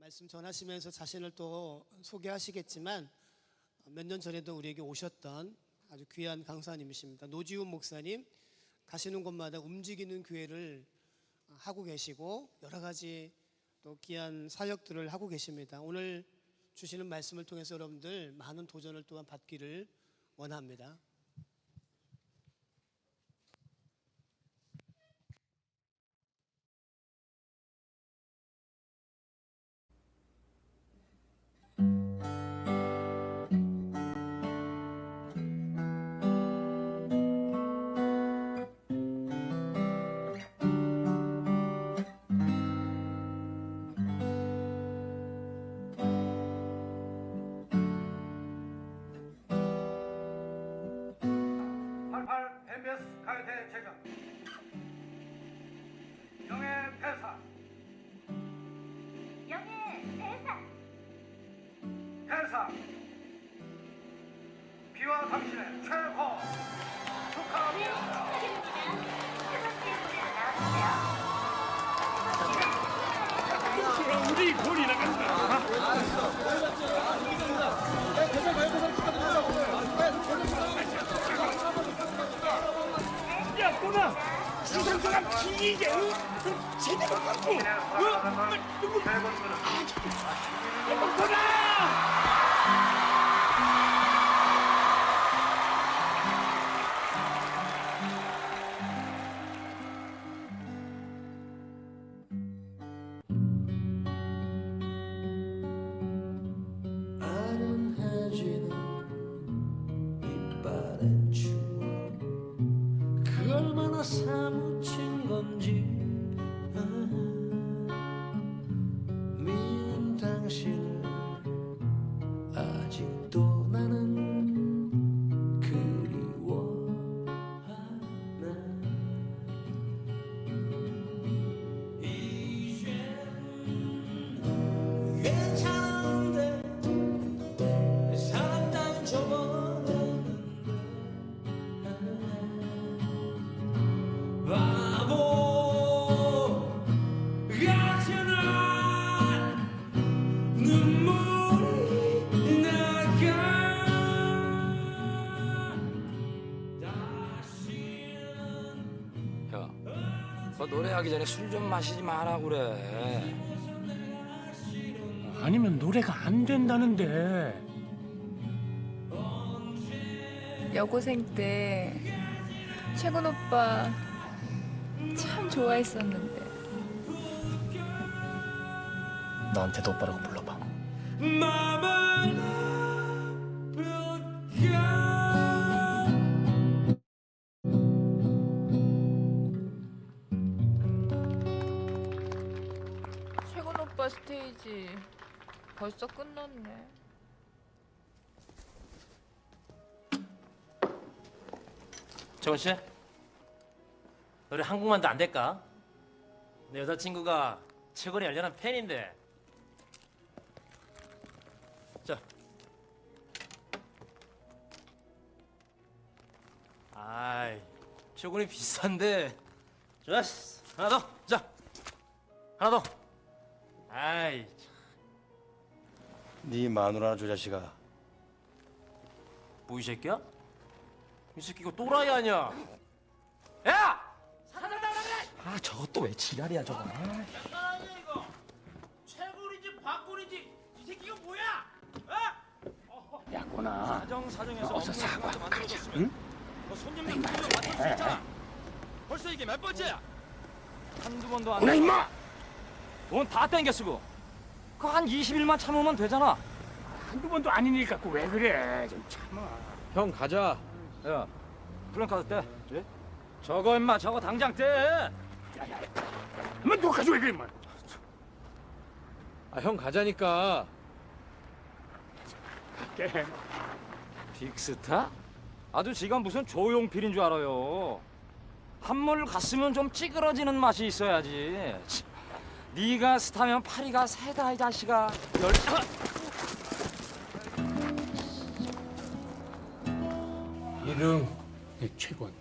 말씀 전하시면서 자신을 또 소개하시겠지만 몇 년 전에도 우리에게 오셨던 아주 귀한 강사님이십니다. 노지훈 목사님, 가시는 곳마다 움직이는 교회를 하고 계시고 여러 가지 또 귀한 사역들을 하고 계십니다. 오늘 주시는 말씀을 통해서 여러분들 많은 도전을 또한 받기를 원합니다. MBS 가요대 제작 영예대사 대사 비와 당신의 최고 축하합니다. 우리 돈이 나간다. 야, 꼬나 수상사람 기이게 제대로 갖고 누구 꼬나 얼마나 사무친 건지 미운 당신을 아직도 나는 그리워하나 이젠 괜찮은데 사랑 따윈 접어뒀는데 바보 같은 날 눈물이 나가 다시는 야, 너 노래하기 전에 술 좀 마시지 마라 그래. 아니면 노래가 안 된다는데. 여고생 때 최군 오빠 참 좋아했었는데. 나한테도 오빠라고 불러봐. 맘을 아플까 최군 오빠 스테이지 벌써 끝났네. 재원 씨, 노래 한국만도 안 될까? 내 여자친구가 최근에 열렬한 팬인데. 자, 아이, 최근이 비싼데. 좋았어, 하나 더, 자, 하나 더. 아이, 네 마누라 저 자식아 뭐 이 새끼야? 이 새끼 이거 또라이 아니야? 야! 아, 저거 또 왜 지랄이야 저거. 아니 이거 최군인지 박군인지 이 새끼가 뭐야? 야, 꼬나. 사정에서 어서 사과 가자. 응? 너 손님들 분명 맡을 수 있잖아. 벌써 이게 몇 번째야? 한두 번도 안 꼬나 임마. 돈 다 땡겨 쓰고 그 한 20일만 참으면 되잖아. 한두 번도 아니니까 왜 그래? 좀 참아. 형 가자. 야, 플랜카드 떼. 예? 저거 임마 저거 당장 떼. 엄마 너 가져와 그래 임마. 아, 형 가자니까. 갈게. 빅스타? 아주 지가 무슨 조용필인 줄 알아요. 한물 갔으면 좀 찌그러지는 맛이 있어야지. 네가 스타면 파리가 새다 이 자식아. 이름 최권.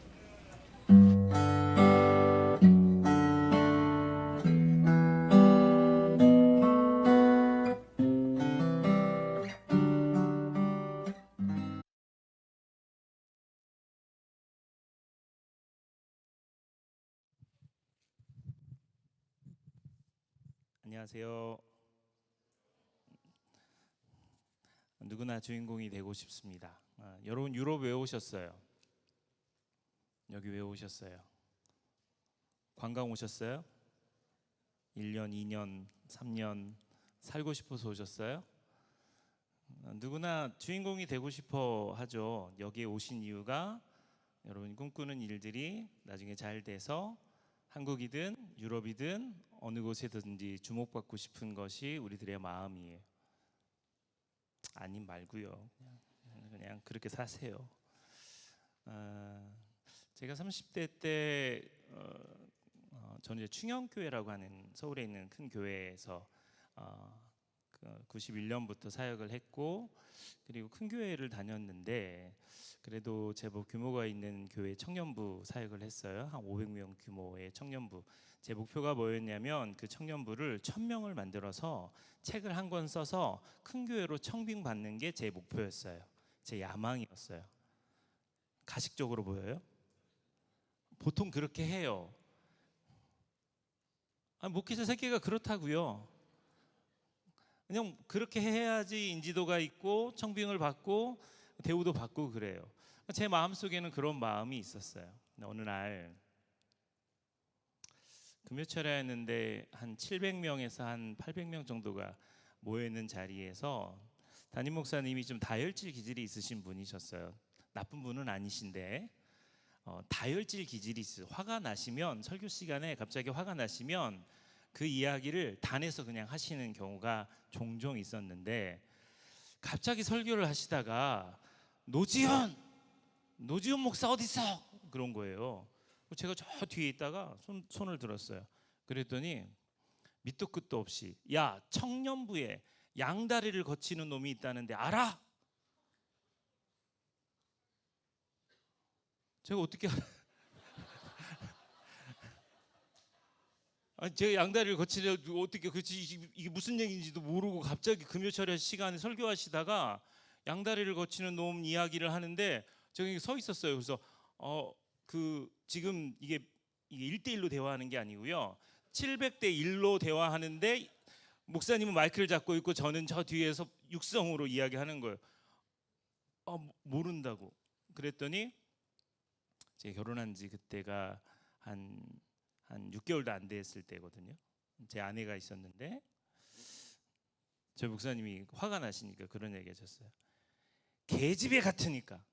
안녕하세요. 누구나 주인공이 되고 싶습니다. 여러분 유럽 왜 오셨어요? 여기 왜 오셨어요? 관광 오셨어요? 1년, 2년, 3년 살고 싶어서 오셨어요? 누구나 주인공이 되고 싶어 하죠. 여기에 오신 이유가 여러분이 꿈꾸는 일들이 나중에 잘 돼서 한국이든 유럽이든 어느 곳에든지 주목받고 싶은 것이 우리들의 마음이에요. 아님 말고요. 그냥 그렇게 사세요. 제가 30대 때 저는 이제 충영교회라고 하는 서울에 있는 큰 교회에서 91년부터 사역을 했고, 그리고 큰 교회를 다녔는데 그래도 제법 규모가 있는 교회 청년부 사역을 했어요. 한 500명 규모의 청년부. 제 목표가 뭐였냐면 그 청년부를 1000명을 만들어서 책을 한 권 써서 큰 교회로 청빙받는 게 제 목표였어요. 제 야망이었어요. 가식적으로 보여요? 보통 그렇게 해요. 목회자 새끼가 그렇다고요. 그냥 그렇게 해야지 인지도가 있고 청빙을 받고 대우도 받고 그래요. 제 마음속에는 그런 마음이 있었어요. 근데 어느 날 금요철야였는데 한 700명에서 한 800명 정도가 모여있는 자리에서 담임 목사님이 좀 다혈질 기질이 있으신 분이셨어요. 나쁜 분은 아니신데 다혈질 기질이 있어요. 화가 나시면, 설교 시간에 갑자기 화가 나시면 그 이야기를 단에서 그냥 하시는 경우가 종종 있었는데, 갑자기 설교를 하시다가 노지훈 목사 어디 있어? 그런 거예요. 제가 저 뒤에 있다가 손을 들었어요. 그랬더니 밑도 끝도 없이, 야, 청년부에 양다리를 거치는 놈이 있다는데 알아? 제가 어떻게 알아요? 제가 양다리를 거치려 어떻게 그렇지, 이게 무슨 얘기인지도 모르고 갑자기 금요철야 시간에 설교하시다가 양다리를 거치는 놈 이야기를 하는데 제가 여기 서 있었어요. 그래서 지금 이게 1대1로 대화하는 게 아니고요. 700대 1로 대화하는데 목사님은 마이크를 잡고 있고 저는 저 뒤에서 육성으로 이야기하는 거예요. 모른다고. 그랬더니 제가 결혼한 지 그때가 한 6개월도 안 됐을 때거든요. 제 아내가 있었는데 저희 목사님이 화가 나시니까 그런 얘기 하셨어요. 계집애 같으니까,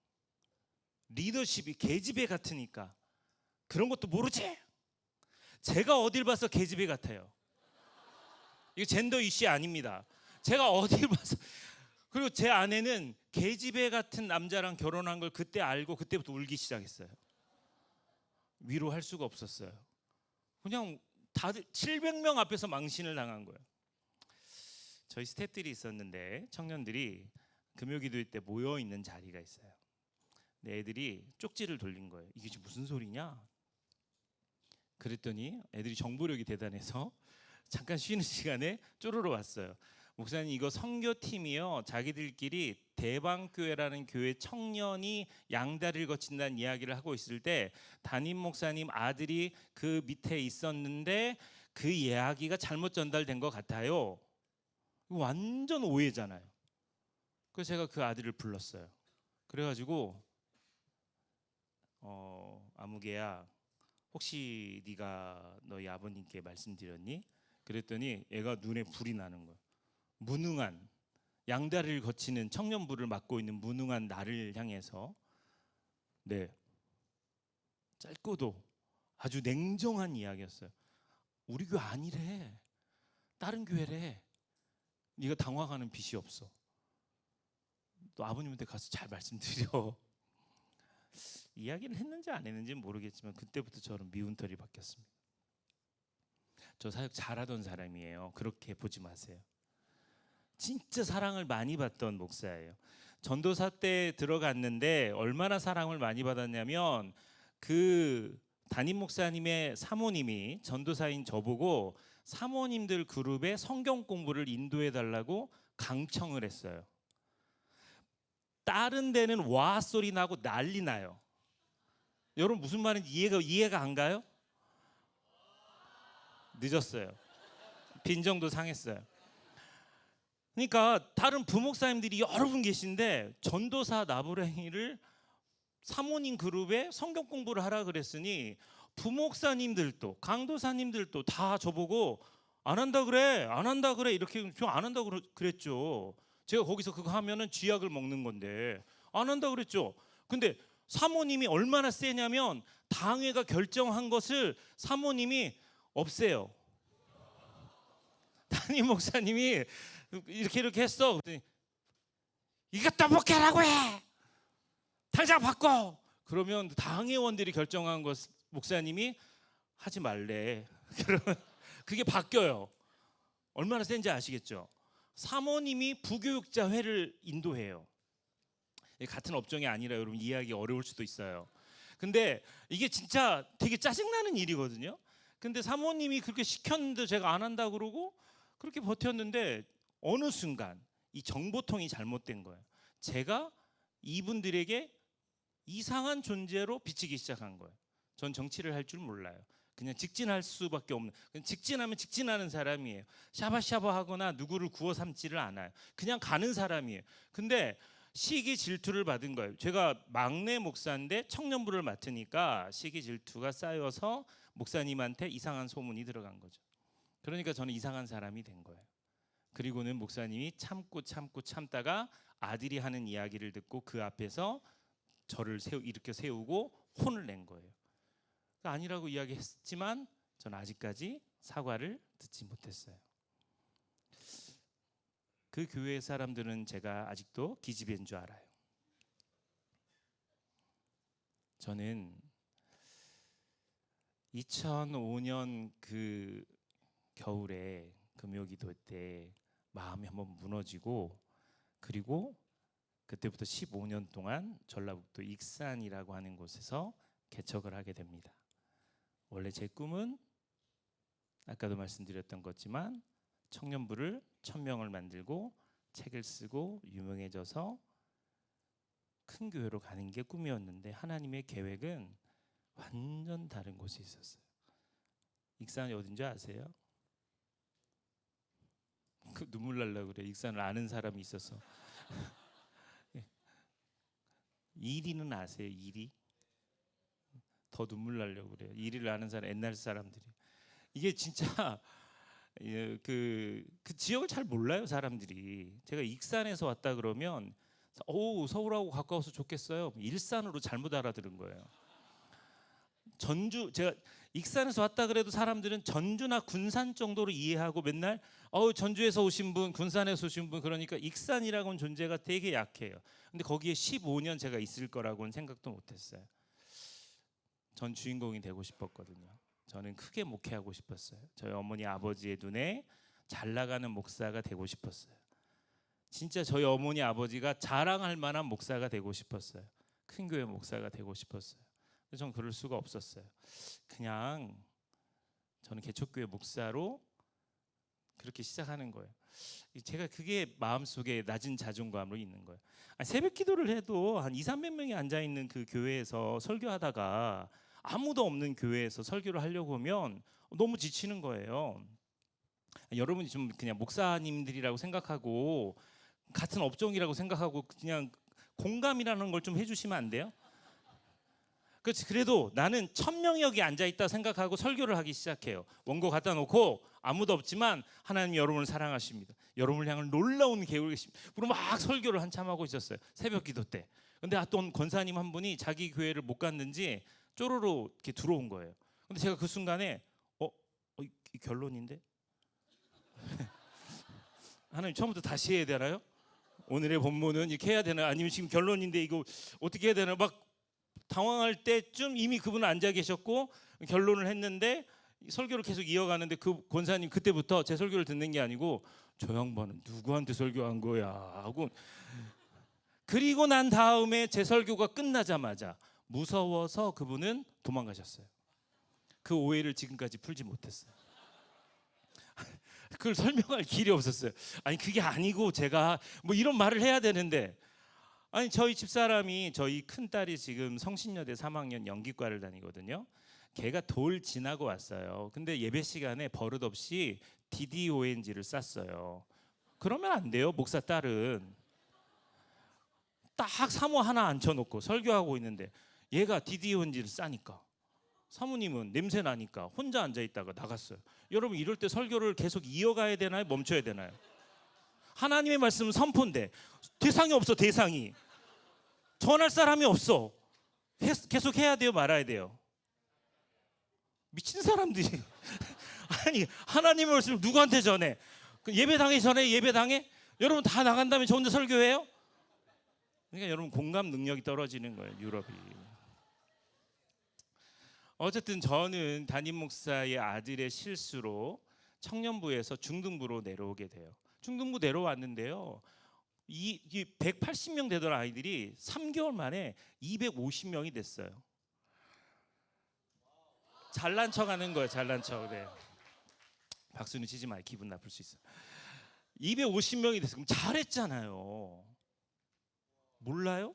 리더십이 계집애 같으니까 그런 것도 모르지? 제가 어딜 봐서 계집애 같아요? 이거 젠더 이슈 아닙니다. 제가 어딜 봐서. 그리고 제 아내는 계집애 같은 남자랑 결혼한 걸 그때 알고 그때부터 울기 시작했어요. 위로할 수가 없었어요. 그냥 다들 700명 앞에서 망신을 당한 거예요. 저희 스태프들이 있었는데 청년들이 금요기도회 때 모여 있는 자리가 있어요. 근데 애들이 쪽지를 돌린 거예요. 이게 지금 무슨 소리냐? 그랬더니 애들이 정보력이 대단해서 잠깐 쉬는 시간에 쪼르르 왔어요. 목사님, 이거 선교팀이요, 자기들끼리 대방교회라는 교회 청년이 양다리를 거친다는 이야기를 하고 있을 때 담임 목사님 아들이 그 밑에 있었는데 그 이야기가 잘못 전달된 것 같아요. 완전 오해잖아요. 그래서 제가 그 아들을 불렀어요. 그래가지고 아무개야, 혹시 네가 너희 아버님께 말씀드렸니? 그랬더니 애가 눈에 불이 나는 거예요. 무능한, 양다리를 거치는 청년부를 맡고 있는 무능한 나를 향해서, 네, 짧고도 아주 냉정한 이야기였어요. 우리 교회 아니래, 다른 교회래. 네가 당황하는 빚이 없어. 또 아버님한테 가서 잘 말씀드려. 이야기를 했는지 안 했는지는 모르겠지만 그때부터 저는 미운 털이 바뀌었습니다. 저 사역 잘하던 사람이에요. 그렇게 보지 마세요. 진짜 사랑을 많이 받던 목사예요. 전도사 때 들어갔는데 얼마나 사랑을 많이 받았냐면 그 담임 목사님의 사모님이 전도사인 저보고 사모님들 그룹에 성경 공부를 인도해 달라고 강청을 했어요. 다른 데는 와 소리 나고 난리 나요. 여러분 무슨 말인지 이해가 안 가요? 늦었어요. 빈정도 상했어요. 그러니까 다른 부목사님들이 여러 분 계신데 전도사 나부랭이를 사모님 그룹에 성경 공부를 하라 그랬으니 부목사님들도 강도사님들도 다 저보고 안 한다 그래, 안 한다 그래 이렇게 저 안 한다 그랬죠. 제가 거기서 그거 하면은 쥐약을 먹는 건데 안 한다 그랬죠. 근데 사모님이 얼마나 세냐면 당회가 결정한 것을 사모님이 없애요. 담임 목사님이 이렇게 했어. 그랬더니 이것도 목회라고 해. 당장 바꿔. 그러면 당회원들이 결정한 것 목사님이 하지 말래. 그러면 그게 바뀌어요. 얼마나 센지 아시겠죠? 사모님이 부교육자 회를 인도해요. 같은 업종이 아니라 여러분 이해하기 어려울 수도 있어요. 근데 이게 진짜 되게 짜증나는 일이거든요. 근데 사모님이 그렇게 시켰는데 제가 안 한다 그러고 그렇게 버텼는데 어느 순간 이 정보통이 잘못된 거예요. 제가 이분들에게 이상한 존재로 비치기 시작한 거예요. 전 정치를 할 줄 몰라요. 그냥 직진할 수밖에 없는, 그냥 직진하면 직진하는 사람이에요. 샤바샤바 하거나 누구를 구워 삼지를 않아요. 그냥 가는 사람이에요. 근데 시기 질투를 받은 거예요. 제가 막내 목사인데 청년부를 맡으니까 시기 질투가 쌓여서 목사님한테 이상한 소문이 들어간 거죠. 그러니까 저는 이상한 사람이 된 거예요. 그리고는 목사님이 참다가 아들이 하는 이야기를 듣고 그 앞에서 저를 이렇게 세우고 혼을 낸 거예요. 아니라고 이야기했지만 저는 아직까지 사과를 듣지 못했어요. 그 교회 사람들은 제가 아직도 기집애인 줄 알아요. 저는 2005년 그 겨울에 금요기도 때 마음이 한번 무너지고, 그리고 그때부터 15년 동안 전라북도 익산이라고 하는 곳에서 개척을 하게 됩니다. 원래 제 꿈은 아까도 말씀드렸던 것지만 청년부를 1000명을 만들고 책을 쓰고 유명해져서 큰 교회로 가는 게 꿈이었는데 하나님의 계획은 완전 다른 곳에 있었어요. 익산이 어딘지 아세요? 그 눈물 날려고 그래. 익산을 아는 사람이 있어서. 이리는 아세요? 이리? 더 눈물 나려고 그래요. 이리를 아는 사람, 옛날 사람들이. 이게 진짜 그 지역을 잘 몰라요, 사람들이. 제가 익산에서 왔다 그러면 서울하고 가까워서 좋겠어요. 일산으로 잘못 알아들은 거예요. 제가 익산에서 왔다 그래도 사람들은 전주나 군산 정도로 이해하고 맨날 전주에서 오신 분, 군산에서 오신 분, 그러니까 익산이라고는 존재가 되게 약해요. 근데 거기에 15년 제가 있을 거라고는 생각도 못했어요. 전 주인공이 되고 싶었거든요. 저는 크게 목회하고 싶었어요. 저희 어머니 아버지의 눈에 잘 나가는 목사가 되고 싶었어요. 진짜 저희 어머니 아버지가 자랑할 만한 목사가 되고 싶었어요. 큰 교회 목사가 되고 싶었어요. 근데 전 그럴 수가 없었어요. 그냥 저는 개척교회 목사로 그렇게 시작하는 거예요. 제가 그게 마음속에 낮은 자존감으로 있는 거예요. 새벽 기도를 해도 한 200~300명이 앉아있는 그 교회에서 설교하다가 아무도 없는 교회에서 설교를 하려고 하면 너무 지치는 거예요. 여러분이 좀 그냥 목사님들이라고 생각하고 같은 업종이라고 생각하고 그냥 공감이라는 걸 좀 해주시면 안 돼요? 그렇지. 그래도 나는 1000명이 여기 앉아있다 생각하고 설교를 하기 시작해요. 원고 갖다 놓고 아무도 없지만 하나님 여러분을 사랑하십니다. 여러분을 향한 놀라운 계획을 계십니다. 그리고 막 설교를 한참 하고 있었어요. 새벽 기도 때. 근데 어떤 권사님 한 분이 자기 교회를 못 갔는지 쪼로로 이렇게 들어온 거예요. 근데 제가 그 순간에 이 결론인데? 하나님 처음부터 다시 해야 되나요? 오늘의 본문은 이렇게 해야 되나? 아니면 지금 결론인데 이거 어떻게 해야 되나? 막 당황할 때쯤 이미 그분은 앉아 계셨고 결론을 했는데 설교를 계속 이어가는데 그 권사님 그때부터 제 설교를 듣는 게 아니고 저 양반은 누구한테 설교한 거야 하고, 그리고 난 다음에 제 설교가 끝나자마자 무서워서 그분은 도망가셨어요. 그 오해를 지금까지 풀지 못했어요. 그걸 설명할 길이 없었어요. 아니 그게 아니고 제가 뭐 이런 말을 해야 되는데, 아니 저희 집사람이, 저희 큰딸이 지금 성신여대 3학년 연기과를 다니거든요. 걔가 돌 지나고 왔어요. 근데 예배 시간에 버릇없이 DDONG를 쌌어요. 그러면 안 돼요. 목사 딸은 딱 사모 하나 앉혀놓고 설교하고 있는데 얘가 DDONG를 싸니까 사모님은 냄새 나니까 혼자 앉아 있다가 나갔어요. 여러분 이럴 때 설교를 계속 이어가야 되나요? 멈춰야 되나요? 하나님의 말씀은 선포인데 대상이 없어. 대상이 전할 사람이 없어. 계속 해야 돼요? 말아야 돼요? 미친 사람들이 아니 하나님의 말씀을 누구한테 전해? 예배당에 전해? 예배당에? 여러분 다 나간 다음에 저 혼자 설교해요? 그러니까 여러분 공감 능력이 떨어지는 거예요. 유럽이. 어쨌든 저는 담임 목사의 아들의 실수로 청년부에서 중등부로 내려오게 돼요. 중등부 내려왔는데요. 이 180명 되던 아이들이 3개월 만에 250명이 됐어요. 잘난 척하는 거예요. 잘난 척. 네. 박수는 치지 마요. 기분 나쁠 수 있어요. 250명이 됐어요. 그럼 잘했잖아요. 몰라요?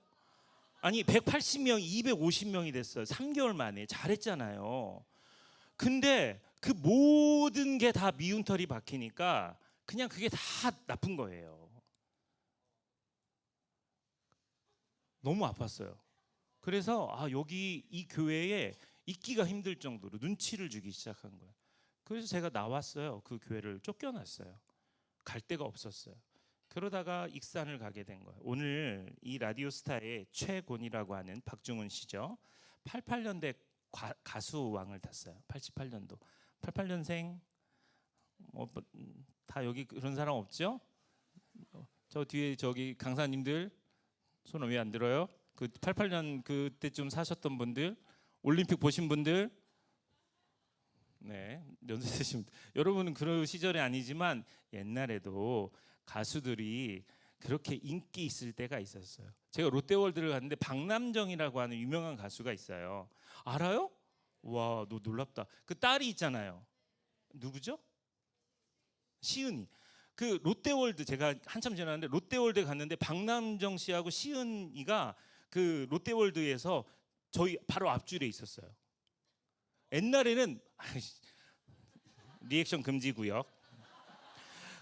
아니 180명이 250명이 됐어요. 3개월 만에. 잘했잖아요. 근데 그 모든 게 다 미운털이 박히니까 그냥 그게 다 나쁜 거예요. 너무 아팠어요. 그래서 여기 이 교회에 있기가 힘들 정도로 눈치를 주기 시작한 거예요. 그래서 제가 나왔어요. 그 교회를 쫓겨났어요. 갈 데가 없었어요. 그러다가 익산을 가게 된 거예요. 오늘 이 라디오스타의 최곤이라고 하는 박중훈 씨죠. 88년대 가수왕을 탔어요. 88년도. 88년생 다 여기 그런 사람 없죠? 저 뒤에 저기 강사님들 손을 왜 안 들어요? 그 88년 그때쯤 사셨던 분들, 올림픽 보신 분들, 네 연세 드신 분들. 여러분은 그런 시절이 아니지만 옛날에도 가수들이 그렇게 인기 있을 때가 있었어요. 제가 롯데월드를 갔는데 박남정이라고 하는 유명한 가수가 있어요. 알아요? 와, 너 놀랍다. 그 딸이 있잖아요. 누구죠? 시은이. 그 롯데월드 제가 한참 지났는데 롯데월드에 갔는데 박남정 씨하고 시은이가 그 롯데월드에서 저희 바로 앞줄에 있었어요. 옛날에는 리액션 금지 구역.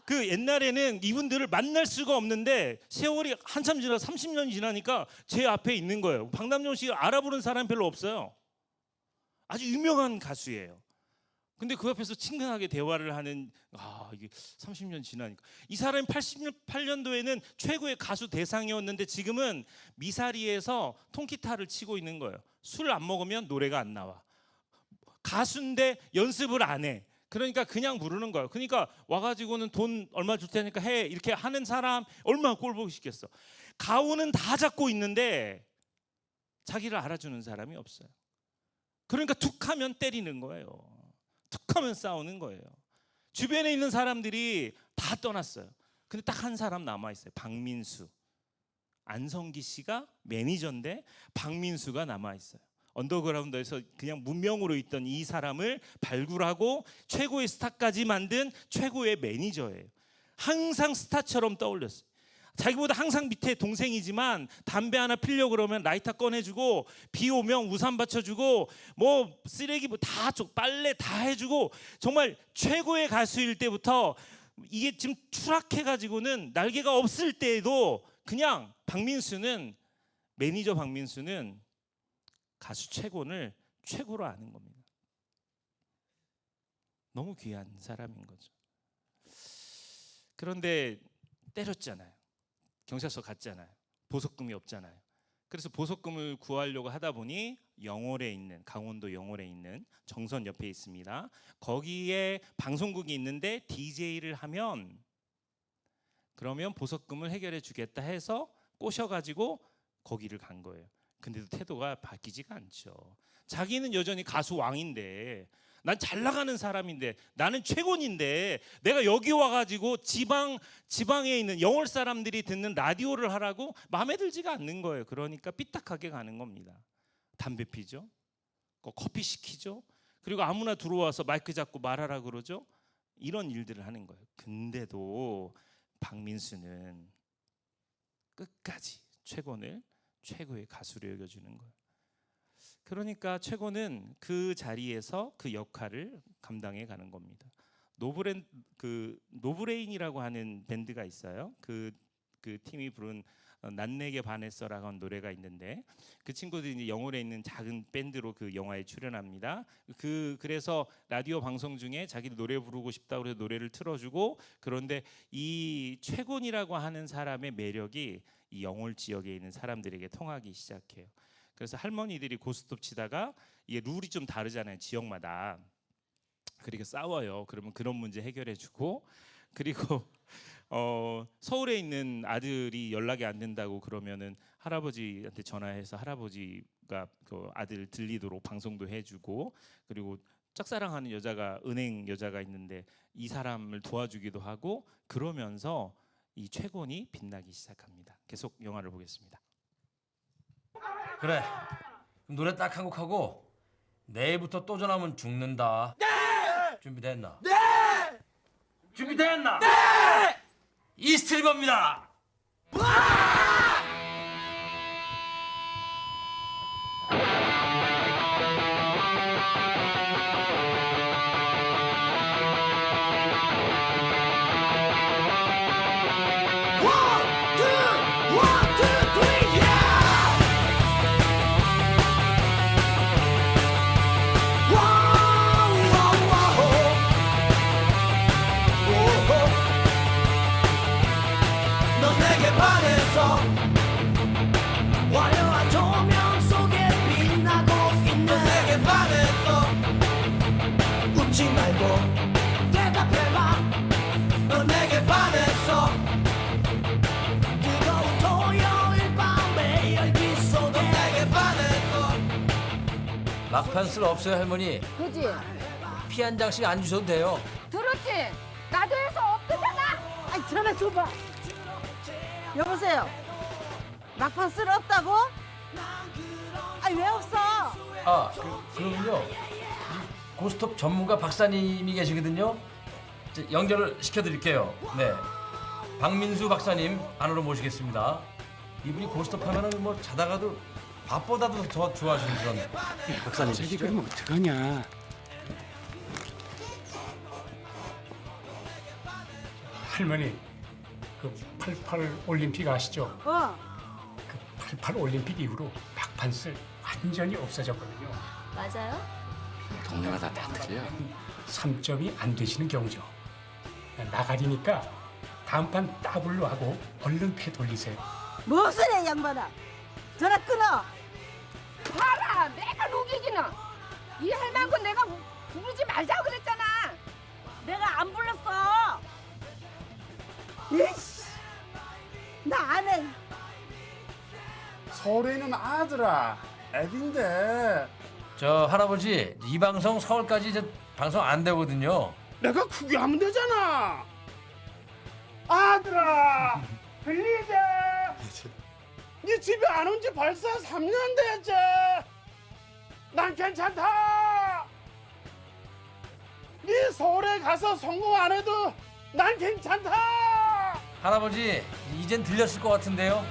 그 옛날에는 이분들을 만날 수가 없는데 세월이 한참 지나 30년이 지나니까 제 앞에 있는 거예요. 박남정 씨가 알아보는 사람 별로 없어요. 아주 유명한 가수예요. 근데 그 앞에서 친근하게 대화를 하는 이게 30년 지나니까 이 사람이 88년도에는 최고의 가수 대상이었는데 지금은 미사리에서 통기타를 치고 있는 거예요. 술 안 먹으면 노래가 안 나와. 가수인데 연습을 안 해. 그러니까 그냥 부르는 거예요. 그러니까 와가지고는 돈 얼마 줄 테니까 해 이렇게 하는 사람 얼마나 꼴보기 싫겠어. 가오는 다 잡고 있는데 자기를 알아주는 사람이 없어요. 그러니까 툭하면 때리는 거예요. 툭하면 싸우는 거예요. 주변에 있는 사람들이 다 떠났어요. 근데 딱 한 사람 남아있어요. 박민수. 안성기 씨가 매니저인데 박민수가 남아있어요. 언더그라운드에서 그냥 무명으로 있던 이 사람을 발굴하고 최고의 스타까지 만든 최고의 매니저예요. 항상 스타처럼 떠올렸어요. 자기보다 항상 밑에 동생이지만 담배 하나 피려고 그러면 라이터 꺼내주고 비 오면 우산 받쳐주고 뭐 쓰레기 다 빨래 다 해주고 정말 최고의 가수일 때부터 이게 지금 추락해가지고는 날개가 없을 때에도 그냥 매니저 박민수는 가수 최곤을 최고로 아는 겁니다. 너무 귀한 사람인 거죠. 그런데 때렸잖아요. 경찰서 갔잖아요. 보석금이 없잖아요. 그래서 보석금을 구하려고 하다 보니 강원도 영월에 있는 정선 옆에 있습니다. 거기에 방송국이 있는데 DJ를 하면 그러면 보석금을 해결해 주겠다 해서 꼬셔가지고 거기를 간 거예요. 근데도 태도가 바뀌지가 않죠. 자기는 여전히 가수 왕인데 난 잘 나가는 사람인데 나는 최곤인데 내가 여기 와가지고 지방에 있는 영월 사람들이 듣는 라디오를 하라고 마음에 들지가 않는 거예요. 그러니까 삐딱하게 가는 겁니다. 담배 피죠. 커피 시키죠. 그리고 아무나 들어와서 마이크 잡고 말하라 그러죠. 이런 일들을 하는 거예요. 근데도 박민수는 끝까지 최곤을 최고의 가수로 여겨주는 거예요. 그러니까 최고는 그 자리에서 그 역할을 감당해 가는 겁니다. 노브레인이라고 하는 밴드가 있어요. 그 팀이 부른 난 내게 반했어라고 하는 노래가 있는데 그 친구들이 이제 영월에 있는 작은 밴드로 그 영화에 출연합니다. 그래서 라디오 방송 중에 자기들 노래 부르고 싶다고 해서 노래를 틀어주고 그런데 이 최곤이라고 하는 사람의 매력이 이 영월 지역에 있는 사람들에게 통하기 시작해요. 그래서 할머니들이 고스톱 치다가 이게 룰이 좀 다르잖아요. 지역마다. 그러니까 싸워요. 그러면 그런 문제 해결해주고 그리고 서울에 있는 아들이 연락이 안 된다고 그러면은 할아버지한테 전화해서 할아버지가 그 아들 들리도록 방송도 해주고 그리고 짝사랑하는 여자가 은행 여자가 있는데 이 사람을 도와주기도 하고 그러면서 이 최곤이 빛나기 시작합니다. 계속 영화를 보겠습니다. 그래. 그럼 노래 딱 한 곡 하고 내일부터 또 전화하면 죽는다. 네! 준비됐나? 네! 준비됐나? 네! 이스트리버입니다. 넌 내게 반했어 화려한 조명 속에 빛나고 있는 넌 내게 반했어 웃지 말고 대답해봐 넌 내게 반했어 뜨거운 토요일 밤의 열기 속에 넌 내게 반했어 막판슬 없어요 할머니. 그지? 피 한 장씩 안 주셔도 돼요. 들었지? 나도 해서 없대잖아. 아이 전화 줘봐. 여보세요. 막판 쓸 없다고? 아니 왜 없어? 그럼요. 이 고스톱 전문가 박사님이 계시거든요. 연결을 시켜드릴게요. 네, 박민수 박사님 안으로 모시겠습니다. 이분이 고스톱 하면은 뭐 자다가도 밥보다도 더 좋아하시는 그런 박사님이시죠. 저기 그러면 어떡하냐. 할머니, 그 88 올림픽 아시죠? 그 88 올림픽 이후로 막판슬 완전히 없어졌거든요. 맞아요? 동네마다 다 틀려. 3점이 안 되시는 경우죠. 나가리니까 다음 판 더블로 하고 얼른 패 돌리세요. 무슨 애 양반아. 전화 끊어. 봐라 내가 녹이기는. 이 할망구 내가 부르지 말자고 그랬잖아. 내가 안 불렀어. 이씨. 나 안 해. 서울에 있는 아들아 애긴데 저 할아버지 이 방송 서울까지 이제 방송 안 되거든요. 내가 그게 하면 되잖아. 아들아 들리지? 네 집에 안 온 지 벌써 3년 됐지. 난 괜찮다. 네 서울에 가서 성공 안 해도 난 괜찮다. 할아버지 이젠 들렸을 것 같은데요.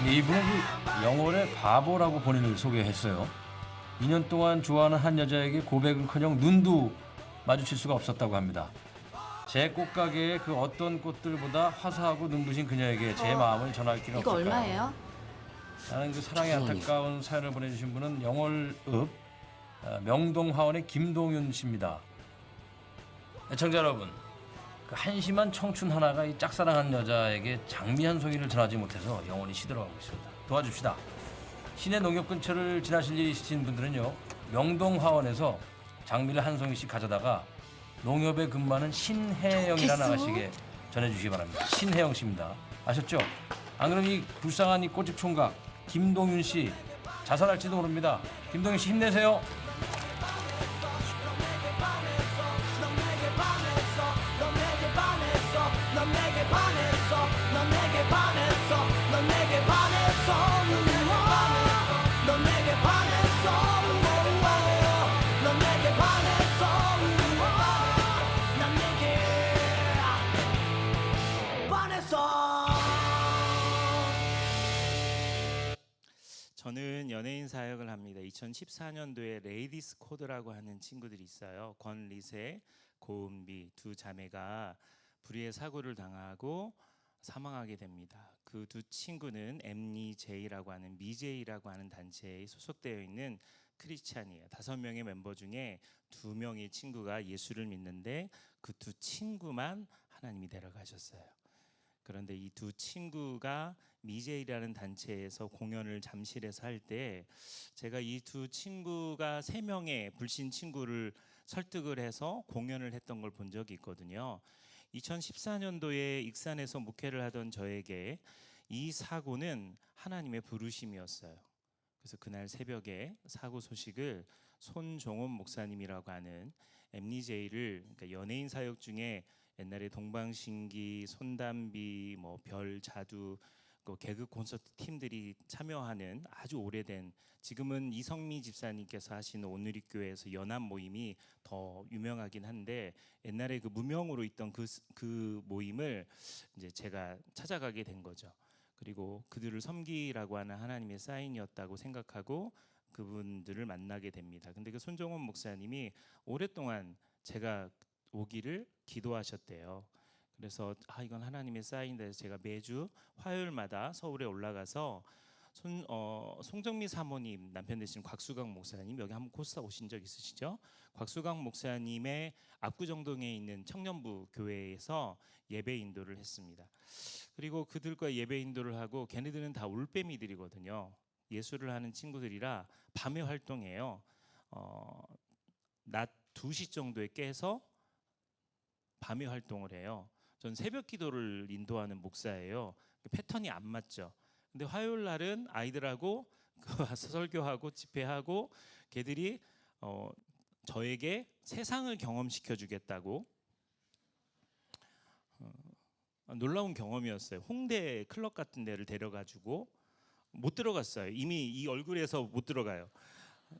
이분은 영월의 바보라고 본인을 소개했어요. 2년 동안 좋아하는 한 여자에게 고백은커녕 눈도 마주칠 수가 없었다고 합니다. 제 꽃가게의 그 어떤 꽃들보다 화사하고 눈부신 그녀에게 제 마음을 전할 길은 없을까요? 이거 얼마예요? 나는 그 사랑에 안타까운 사연을 보내주신 분은 영월읍 명동화원의 김동윤 씨입니다. 애청자 여러분, 그 한심한 청춘 하나가 이 짝사랑한 여자에게 장미 한 송이를 전하지 못해서 영원히 시들어가고 있습니다. 도와줍시다. 시내 농협 근처를 지나실 일이 있으신 분들은요, 명동화원에서 장미를 한 송이씩 가져다가 농협에 근무하는 신혜영이라는 아가씨에게 전해주시기 바랍니다. 신혜영 씨입니다. 아셨죠? 안 그러면 이 불쌍한 이 꽃집 총각 김동윤 씨 자살할지도 모릅니다. 김동윤 씨 힘내세요. 저는 연예인 연예인 사역을 합니다. 2014년도에 레이디스 코드라고 하는 친구들이 있어요. 권리세, 고은비 두 자매가 불의의 사고를 당하고 사망하게 됩니다. 그 두 친구는 MNJ라고 하는 미제이라고 하는 단체에 소속되어 있는 크리스찬이에요. 5명의 멤버 중에 2명의 친구가 예수를 믿는데 그 두 친구만 하나님이 데려가셨어요. 그런데 이 두 친구가 미제이라는 단체에서 공연을 잠실에서 할 때 제가 이 두 친구가 3명의 불신 친구를 설득을 해서 공연을 했던 걸 본 적이 있거든요. 2014년도에 익산에서 목회를 하던 저에게 이 사고는 하나님의 부르심이었어요. 그래서 그날 새벽에 사고 소식을 손종원 목사님이라고 하는 MNJ를, 그러니까 연예인 사역 중에 옛날에 동방신기, 손담비, 뭐 별자두, 그 개그 콘서트 팀들이 참여하는 아주 오래된, 지금은 이성미 집사님께서 하시는 오누리교회에서 연합 모임이 더 유명하긴 한데 옛날에 그 무명으로 있던 그 모임을 이제 제가 찾아가게 된 거죠. 그리고 그들을 섬기라고 하는 하나님의 사인이었다고 생각하고 그분들을 만나게 됩니다. 근데 그 손종원 목사님이 오랫동안 제가 오기를 기도하셨대요. 그래서 이건 하나님의 사인이다 해서 제가 매주 화요일마다 서울에 올라가서 송정미 사모님 남편 되신 곽수강 목사님, 여기 한번 코스타 오신 적 있으시죠? 곽수강 목사님의 압구정동에 있는 청년부 교회에서 예배 인도를 했습니다. 그리고 그들과 예배 인도를 하고, 걔네들은 다 올빼미들이거든요. 예술을 하는 친구들이라 밤에 활동해요. 낮 2시 정도에 깨서 밤에 활동을 해요. 전 새벽 기도를 인도하는 목사예요. 패턴이 안 맞죠. 근데 화요일 날은 아이들하고 와서 설교하고 집회하고, 걔들이 저에게 세상을 경험시켜 주겠다고, 놀라운 경험이었어요. 홍대 클럽 같은 데를 데려가지고 못 들어갔어요. 이미 이 얼굴에서 못 들어가요.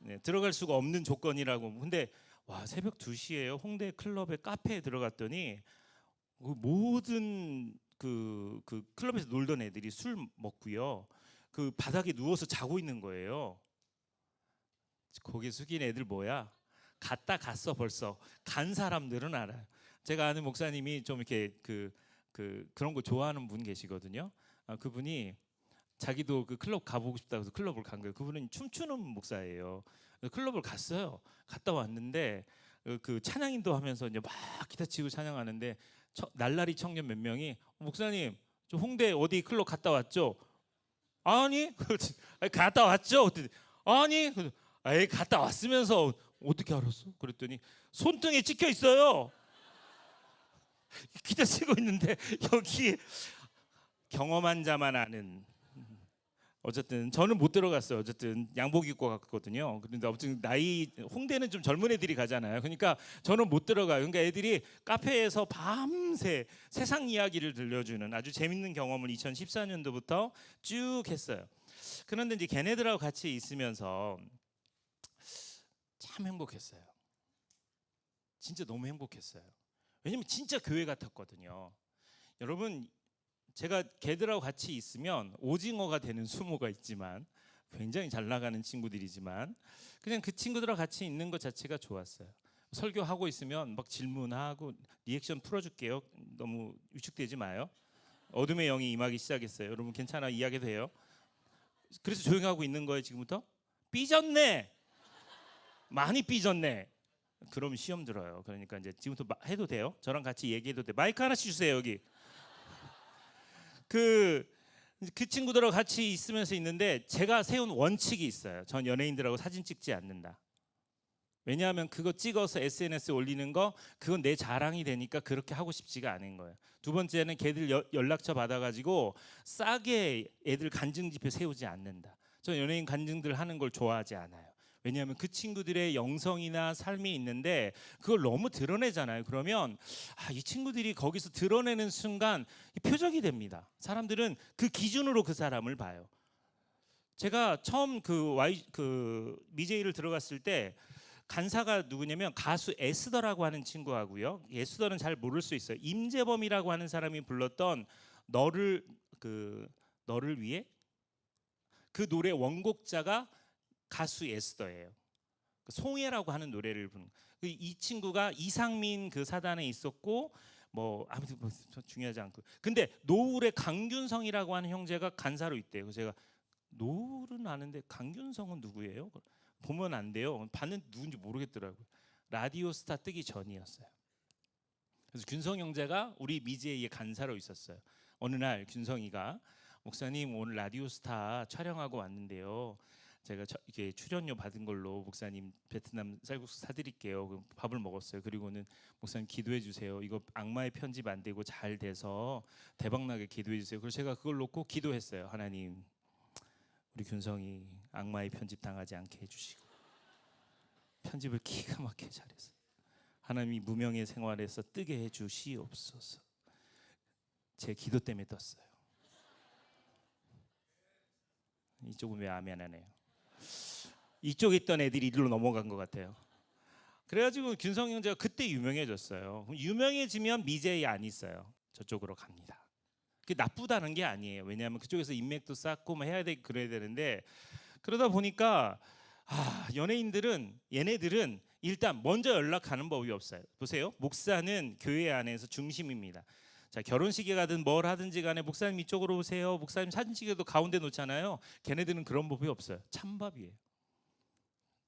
네, 들어갈 수가 없는 조건이라고. 근데 와, 새벽 2시에요. 홍대 클럽에 카페에 들어갔더니 그 모든 그 클럽에서 놀던 애들이 술 먹고요. 그 바닥에 누워서 자고 있는 거예요. 고개 숙인 애들 뭐야? 갔어 벌써. 간 사람들은 알아요. 제가 아는 목사님이 좀 이렇게 그런 거 좋아하는 분 계시거든요. 그분이 자기도 그 클럽 가보고 싶다고 해서 클럽을 간 거예요. 그분은 춤추는 목사예요. 클럽을 갔어요. 갔다 왔는데 그 찬양인도 하면서 이제 막 기타 치고 찬양하는데 날라리 청년 몇 명이 목사님 저 홍대 어디 클럽 갔다 왔죠? 아니 갔다 왔죠? 아니 에이 갔다 왔으면서 어떻게 알았어? 그랬더니 손등에 찍혀 있어요. 기타 치고 있는데 여기 경험한 자만 아는. 어쨌든 저는 못 들어갔어요. 어쨌든 양복 입고 갔거든요. 그런데 아무튼 홍대는 좀 젊은 애들이 가잖아요. 그러니까 저는 못 들어가요. 그러니까 애들이 카페에서 밤새 세상 이야기를 들려주는 아주 재밌는 경험을 2014년도부터 쭉 했어요. 그런데 이제 걔네들하고 같이 있으면서 참 행복했어요. 진짜 너무 행복했어요. 왜냐면 진짜 교회 같았거든요. 여러분, 제가 걔들하고 같이 있으면 오징어가 되는 수모가 있지만, 굉장히 잘 나가는 친구들이지만 그냥 그 친구들하고 같이 있는 것 자체가 좋았어요. 설교하고 있으면 막 질문하고 리액션 풀어줄게요. 너무 위축되지 마요. 어둠의 영이 임하기 시작했어요. 여러분 괜찮아, 이야기도 해요. 그래서 조용히 하고 있는 거예요. 지금부터 삐졌네, 많이 삐졌네. 그럼 시험 들어요. 그러니까 이제 지금부터 해도 돼요. 저랑 같이 얘기해도 돼. 마이크 하나씩 주세요. 여기 그 친구들하고 같이 있으면서 있는데 제가 세운 원칙이 있어요. 전 연예인들하고 사진 찍지 않는다. 왜냐하면 그거 찍어서 SNS에 올리는 거, 그건 내 자랑이 되니까 그렇게 하고 싶지가 않은 거예요. 두 번째는 걔들 연락처 받아가지고 싸게 애들 간증 집회 세우지 않는다. 저 연예인 간증들 하는 걸 좋아하지 않아요. 왜냐하면 그 친구들의 영성이나 삶이 있는데 그걸 너무 드러내잖아요. 그러면 이 친구들이 거기서 드러내는 순간 표적이 됩니다. 사람들은 그 기준으로 그 사람을 봐요. 제가 처음 미제이를 들어갔을 때 간사가 누구냐면 가수 에스더라고 하는 친구하고요. 에스더는 잘 모를 수 있어요. 임재범이라고 하는 사람이 불렀던 너를 위해, 그 노래 원곡자가 가수 에스더예요. 그 송해라고 하는 노래를 부른. 이 친구가 이상민 그 사단에 있었고 뭐 아무튼 뭐 중요하지 않고. 근데 노을의 강균성이라고 하는 형제가 간사로 있대요. 그래서 제가 노을은 아는데 강균성은 누구예요? 보면 안 돼요. 봤는데 누군지 모르겠더라고요. 라디오 스타 뜨기 전이었어요. 그래서 균성 형제가 우리 미제이의 간사로 있었어요. 어느 날 균성이가 목사님 오늘 라디오 스타 촬영하고 왔는데요. 제가 이게 출연료 받은 걸로 목사님 베트남 쌀국수 사드릴게요. 그럼 밥을 먹었어요. 그리고는 목사님 기도해 주세요. 이거 악마의 편집 안 되고 잘 돼서 대박 나게 기도해 주세요. 그래서 제가 그걸 놓고 기도했어요. 하나님, 우리 균성이 악마의 편집 당하지 않게 해주시고 편집을 기가 막히게 잘해서 하나님이 무명의 생활에서 뜨게 해주시옵소서. 제 기도 때문에 떴어요. 이쪽은 왜 아멘 안 해요? 이쪽에 있던 애들이 이리로 넘어간 것 같아요. 그래가지고 균성 형제가 그때 유명해졌어요. 유명해지면 미제이 안 있어요. 저쪽으로 갑니다. 그게 나쁘다는 게 아니에요. 왜냐하면 그쪽에서 인맥도 쌓고 뭐 해야 되고 그래야 되는데 그러다 보니까 얘네들은 일단 먼저 연락하는 법이 없어요. 보세요. 목사는 교회 안에서 중심입니다. 자, 결혼식에 가든 뭘 하든지 간에 목사님 이쪽으로 오세요. 목사님 사진 찍어도 가운데 놓잖아요. 걔네들은 그런 법이 없어요. 찬밥이에요.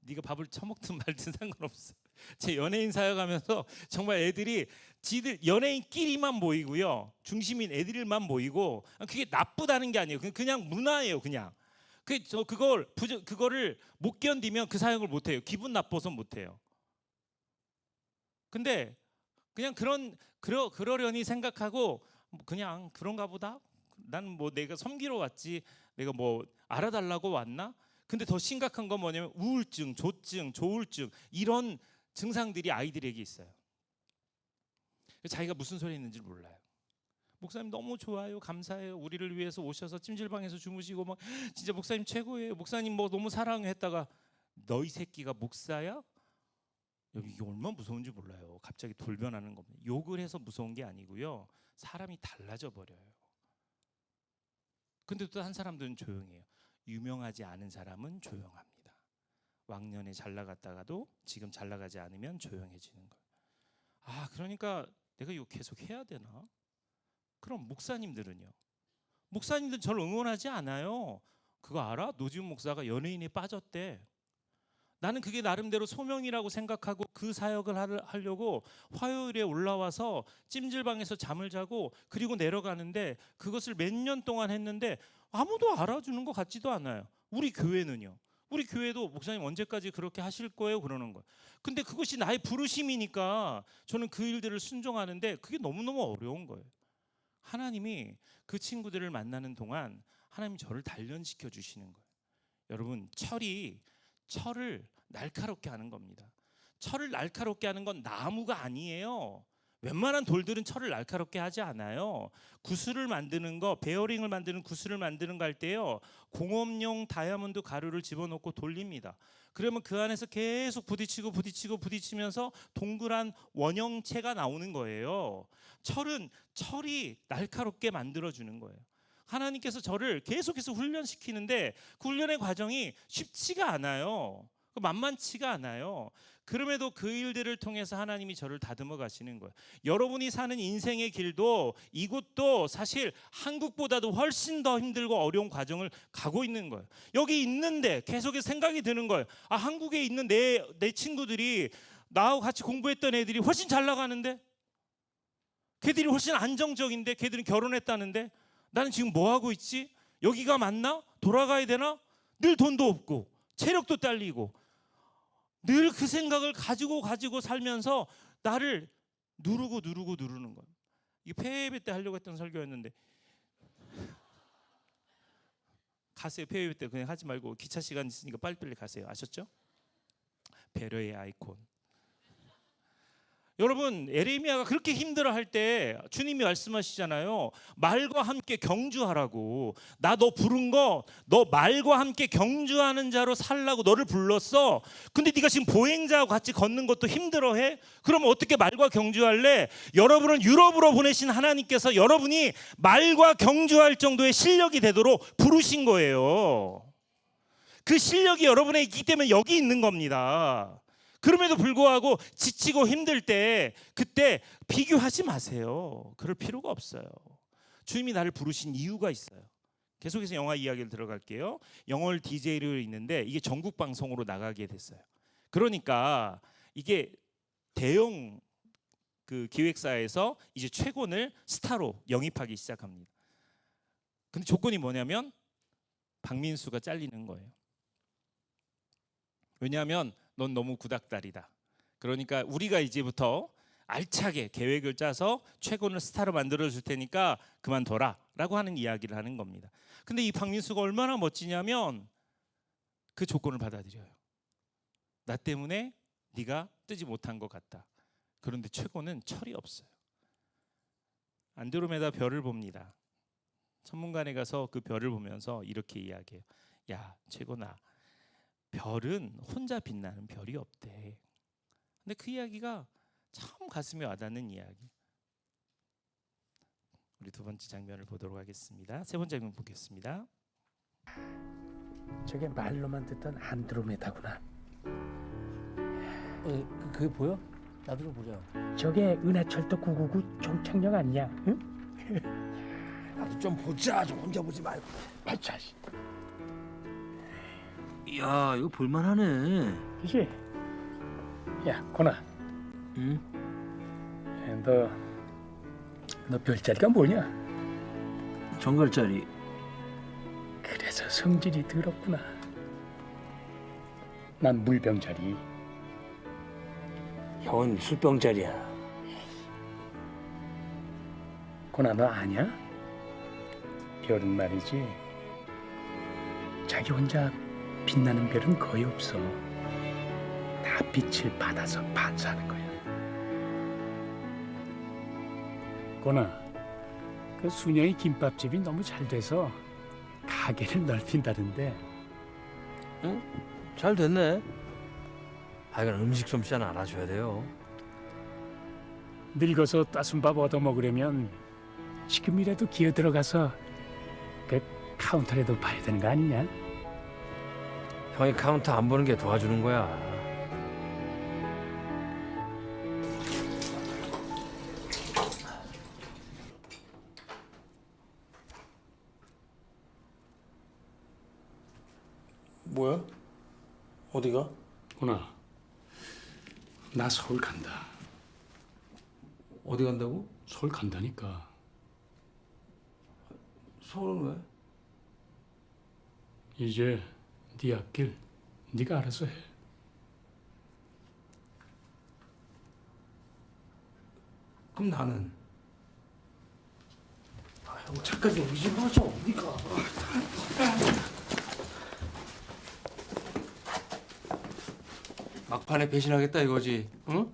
네가 밥을 처먹든 말든 상관없어. 제 연예인 사역하면서 정말 애들이 지들 연예인끼리만 모이고요. 중심인 애들만 모이고 그게 나쁘다는 게 아니에요. 그냥 문화예요. 그냥 그거를 못 견디면 그 사역을 못 해요. 기분 나빠서 못 해요. 근데 그냥 그러려니 생각하고 그냥 그런가 보다. 나는 뭐 내가 섬기러 왔지. 내가 뭐 알아달라고 왔나? 근데 더 심각한 건 뭐냐면 우울증, 조증, 조울증 이런 증상들이 아이들에게 있어요. 자기가 무슨 소리 했는지 몰라요. 목사님 너무 좋아요, 감사해요. 우리를 위해서 오셔서 찜질방에서 주무시고 막 진짜 목사님 최고예요. 목사님 뭐 너무 사랑해 했다가 너희 새끼가 목사야? 이게 얼마나 무서운지 몰라요. 갑자기 돌변하는 겁니다. 욕을 해서 무서운 게 아니고요. 사람이 달라져 버려요. 근데 또 한 사람들은 조용해요. 유명하지 않은 사람은 조용합니다. 왕년에 잘 나갔다가도 지금 잘 나가지 않으면 조용해지는 거예요. 그러니까 내가 이거 계속 해야 되나? 그럼 목사님들은요? 목사님들은 저를 응원하지 않아요. 그거 알아? 노지훈 목사가 연예인에 빠졌대. 나는 그게 나름대로 소명이라고 생각하고 그 사역을 하려고 화요일에 올라와서 찜질방에서 잠을 자고 그리고 내려가는데 그것을 몇 년 동안 했는데 아무도 알아주는 것 같지도 않아요. 우리 교회는요. 우리 교회도 목사님 언제까지 그렇게 하실 거예요? 그러는 거예요. 근데 그것이 나의 부르심이니까 저는 그 일들을 순종하는데 그게 너무너무 어려운 거예요. 하나님이 그 친구들을 만나는 동안 하나님이 저를 단련시켜 주시는 거예요. 여러분, 철을 날카롭게 하는 겁니다. 철을 날카롭게 하는 건 나무가 아니에요. 웬만한 돌들은 철을 날카롭게 하지 않아요. 구슬을 만드는 거, 베어링을 만드는 구슬을 만드는 거 할 때요, 공업용 다이아몬드 가루를 집어넣고 돌립니다. 그러면 그 안에서 계속 부딪히면서 동그란 원형체가 나오는 거예요. 철이 날카롭게 만들어주는 거예요. 하나님께서 저를 계속해서 훈련시키는데 그 훈련의 과정이 쉽지가 않아요. 만만치가 않아요. 그럼에도 그 일들을 통해서 하나님이 저를 다듬어 가시는 거예요. 여러분이 사는 인생의 길도 이곳도 사실 한국보다도 훨씬 더 힘들고 어려운 과정을 가고 있는 거예요. 여기 있는데 계속해서 생각이 드는 거예요. 한국에 있는 내 친구들이 나하고 같이 공부했던 애들이 훨씬 잘 나가는데, 걔들이 훨씬 안정적인데, 걔들은 결혼했다는데 나는 지금 뭐 하고 있지? 여기가 맞나? 돌아가야 되나? 늘 돈도 없고 체력도 딸리고 늘 그 생각을 가지고 살면서 나를 누르는 거예요. 이게 폐회배 때 하려고 했던 설교였는데 가세요. 폐회배 때 그냥 하지 말고 기차 시간 있으니까 빨리빨리 가세요. 아셨죠? 배려의 아이콘. 여러분, 에레미야가 그렇게 힘들어할 때 주님이 말씀하시잖아요. 말과 함께 경주하라고. 나 너 부른 거, 너 말과 함께 경주하는 자로 살라고 너를 불렀어. 근데 네가 지금 보행자와 같이 걷는 것도 힘들어해? 그럼 어떻게 말과 경주할래? 여러분을 유럽으로 보내신 하나님께서 여러분이 말과 경주할 정도의 실력이 되도록 부르신 거예요. 그 실력이 여러분에 있기 때문에 여기 있는 겁니다. 그럼에도 불구하고 지치고 힘들 때 그때 비교하지 마세요. 그럴 필요가 없어요. 주님이 나를 부르신 이유가 있어요. 계속해서 영화 이야기를 들어갈게요. 영월 DJ를 있는데 이게 전국 방송으로 나가게 됐어요. 그러니까 이게 대형 그 기획사에서 이제 최곤을 스타로 영입하기 시작합니다. 근데 조건이 뭐냐면 박민수가 잘리는 거예요. 왜냐하면 넌 너무 구닥다리다. 그러니까 우리가 이제부터 알차게 계획을 짜서 최곤을 스타로 만들어줄 테니까 그만둬라 라고 하는 이야기를 하는 겁니다. 근데 이 박민수가 얼마나 멋지냐면 그 조건을 받아들여요. 나 때문에 네가 뜨지 못한 것 같다. 그런데 최곤은 철이 없어요. 안드로메다 별을 봅니다. 천문관에 가서 그 별을 보면서 이렇게 이야기해요. 야, 최곤아, 별은 혼자 빛나는 별이 없대. 근데 그 이야기가 참 가슴에 와닿는 이야기. 우리 두 번째 장면을 보도록 하겠습니다. 세 번째 장면 보겠습니다. 저게 말로만 듣던 안드로메다구나. 그게 보여? 나도 좀 보자. 저게 은하철도 999 종착역 아니야? 응? 나도 좀 보자. 좀 혼자 보지 말고. 아차. 이야, 이거 볼만하네. 그치? 야, 고나. 응? 너 별자리가 뭐냐? 정갈짜리. 그래서 성질이 더럽구나. 난 물병자리. 형은 술병짜리야. 고나, 너 아냐? 별은 말이지, 자기 혼자 빛나는 별은 거의 없어. 다 빛을 받아서 반사하는 거야. 고나, 그 순영이 김밥집이 너무 잘 돼서 가게를 넓힌다던데. 응? 잘 됐네. 하여간 음식 솜씨는 알아줘야 돼요. 늙어서 따순밥 얻어 먹으려면 지금이라도 기어 들어가서 그 카운터라도 봐야 되는 거 아니냐? 형이 카운터 안 보는 게 도와주는 거야. 뭐야? 어디가? 고나, 나 서울 간다. 어디 간다고? 서울 간다니까. 서울은 왜? 이제 네 앞길 네가 알아서 해. 그럼 나는? 잠깐 여기 좀 하자. 어디가? 막판에 배신하겠다 이거지, 응?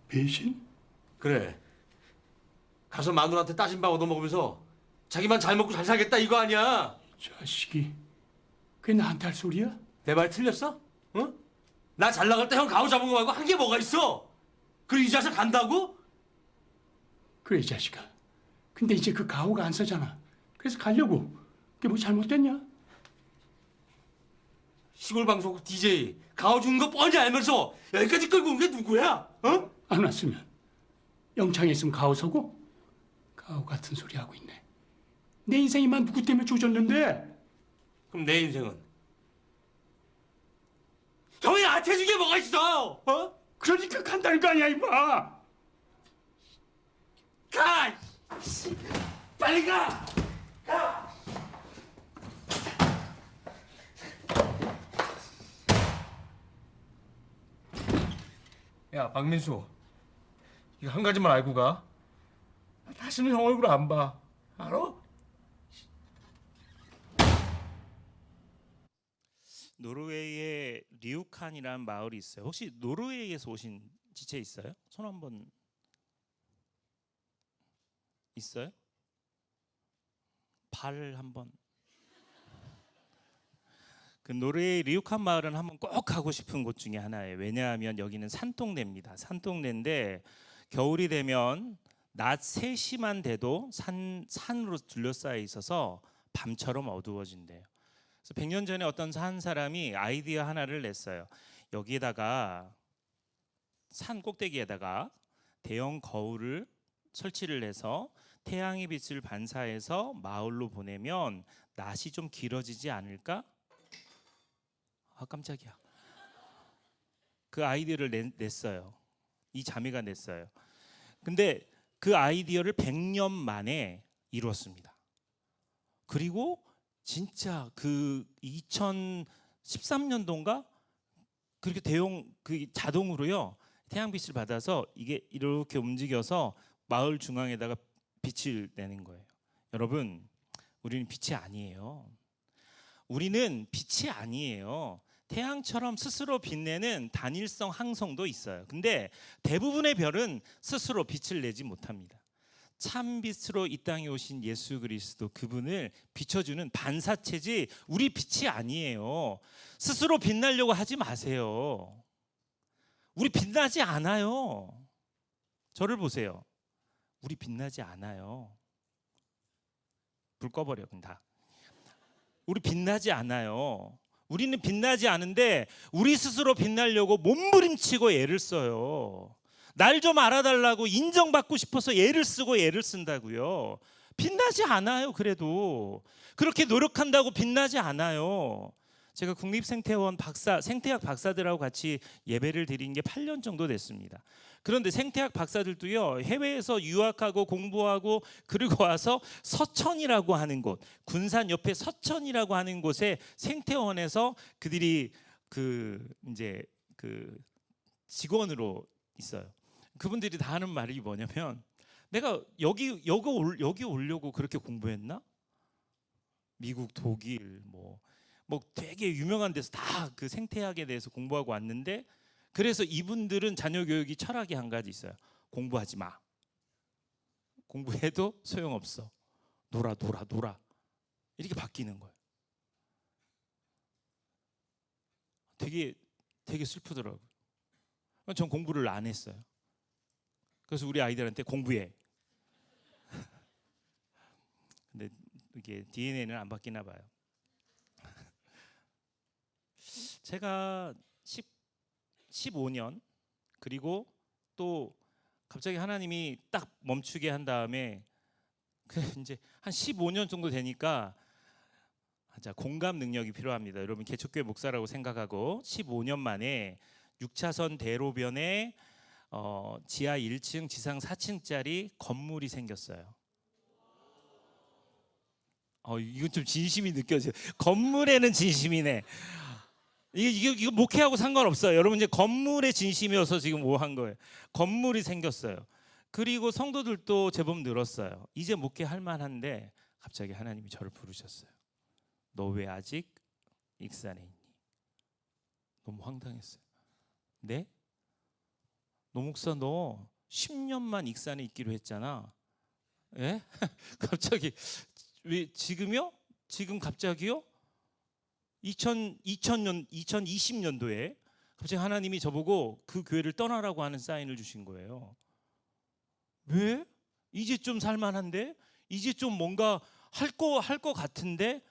배신? 그래. 가서 마누라한테 따진 밥 얻어먹으면서 자기만 잘 먹고 잘 살겠다 이거 아니야? 자식이 그게 나한테 할 소리야? 내 말 틀렸어? 응? 나 잘 나갈 때 형 가오 잡은 거 말고 한 게 뭐가 있어? 그리고 이 자식 간다고? 그래, 이 자식아. 근데 이제 그 가오가 안 서잖아. 그래서 가려고. 그게 뭐 잘못됐냐? 시골 방송국 DJ 가오 주는 거 뻔히 알면서 여기까지 끌고 온 게 누구야? 어? 안 왔으면 영창에 있으면 가오 서고? 가오 같은 소리 하고 있네. 내 인생이만 누구 때문에 조졌는데? 그럼 내 인생은? 형이 나한테 준 게 뭐가 있어? 어? 그러니까 간다는 거 아니야, 이봐. 가! 빨리 가! 가! 야, 박민수. 이거 한 가지만 알고 가. 다시는 형 얼굴 안 봐. 알아? 노르웨이에 리우칸이라는 마을이 있어요. 혹시 노르웨이에서 오신 지체 있어요? 손 한번. 있어요? 발 한번. 그 노르웨이 리우칸 마을은 한번 꼭 가고 싶은 곳 중에 하나예요. 왜냐하면 여기는 산동네입니다. 산동네인데 겨울이 되면 낮 3시만 돼도 산으로 둘러싸여 있어서 밤처럼 어두워진대요. 그래서 100년 전에 어떤 한 사람이 아이디어 하나를 냈어요. 여기에다가 산 꼭대기에다가 대형 거울을 설치를 해서 태양의 빛을 반사해서 마을로 보내면 낮이 좀 길어지지 않을까? 아 깜짝이야. 그 아이디어를 냈어요. 이 자매가 냈어요. 근데 그 아이디어를 100년 만에 이루었습니다. 그리고 진짜 그 2013년도인가 그렇게 대형 그 자동으로요 태양빛을 받아서 이게 이렇게 움직여서 마을 중앙에다가 빛을 내는 거예요. 여러분, 우리는 빛이 아니에요. 우리는 빛이 아니에요. 태양처럼 스스로 빛내는 단일성 항성도 있어요. 근데 대부분의 별은 스스로 빛을 내지 못합니다. 참 빛으로 이 땅에 오신 예수 그리스도, 그분을 비춰주는 반사체지 우리 빛이 아니에요. 스스로 빛나려고 하지 마세요. 우리 빛나지 않아요. 저를 보세요. 우리 빛나지 않아요. 불 꺼버려 그냥 다. 우리 빛나지 않아요. 우리는 빛나지 않은데 우리 스스로 빛나려고 몸부림치고 애를 써요. 날 좀 알아달라고 인정받고 싶어서 애를 쓰고 애를 쓴다고요. 빛나지 않아요. 그래도 그렇게 노력한다고 빛나지 않아요. 제가 국립생태원 생태학 박사들하고 같이 예배를 드린 게 8년 정도 됐습니다. 그런데 생태학 박사들도요 해외에서 유학하고 공부하고 그리고 와서 서천이라고 하는 곳, 군산 옆에 서천이라고 하는 곳에 생태원에서 그들이 이제 직원으로 있어요. 그분들이 다 하는 말이 뭐냐면, 내가 여기 오려고 그렇게 공부했나? 미국, 독일 뭐 되게 유명한 데서 다 그 생태학에 대해서 공부하고 왔는데, 그래서 이분들은 자녀 교육이 철학이 한 가지 있어요. 공부하지 마. 공부해도 소용없어. 놀아. 이렇게 바뀌는 거예요. 되게 슬프더라고요. 전 공부를 안 했어요. 그래서 우리 아이들한테 공부해. 근데 이게 DNA는 안 바뀌나 봐요. 제가 15년 그리고 또 갑자기 하나님이 딱 멈추게 한 다음에 이제 한 15년 정도 되니까 공감 능력이 필요합니다. 여러분 개척교회 목사라고 생각하고 15년 만에 6차선 대로변에 지하 1층 지상 4층짜리 건물이 생겼어요. 이건 좀 진심이 느껴져요. 건물에는 진심이네. 이거 목회하고 상관없어요. 여러분 이제 건물에 진심이어서 지금 뭐 한 거예요. 건물이 생겼어요. 그리고 성도들도 제법 늘었어요. 이제 목회할 만한데 갑자기 하나님이 저를 부르셨어요. 너 왜 아직 익산에 있니? 너무 황당했어요. 네? 노 목사 너 10년만 익산에 있기로 했잖아. 예? 갑자기 왜 지금요? 지금 갑자기요? 2020년도에 갑자기 하나님이 저보고 그 교회를 떠나라고 하는 사인을 주신 거예요. 왜? 이제 좀 살만한데? 이제 좀 뭔가 할 거 같은데?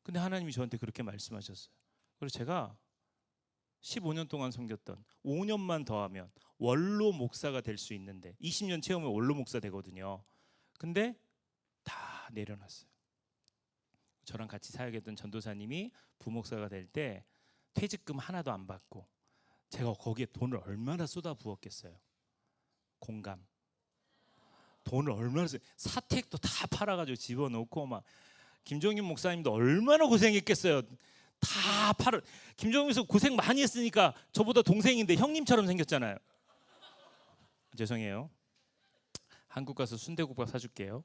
근데 하나님이 저한테 그렇게 말씀하셨어요. 그래서 제가 15년 동안 섬겼던 5년만 더하면 원로 목사가 될 수 있는데 20년 채우면 원로 목사 되거든요. 근데 다 내려놨어요. 저랑 같이 사역했던 전도사님이 부목사가 될 때 퇴직금 하나도 안 받고 제가 거기에 돈을 얼마나 쏟아 부었겠어요. 공감. 돈을 얼마나 사택도 다 팔아가지고 집어넣고 막 김종인 목사님도 얼마나 고생했겠어요. 다 팔아. 김종인 목사 고생 많이 했으니까 저보다 동생인데 형님처럼 생겼잖아요. 죄송해요. 한국 가서 순대국밥 사줄게요.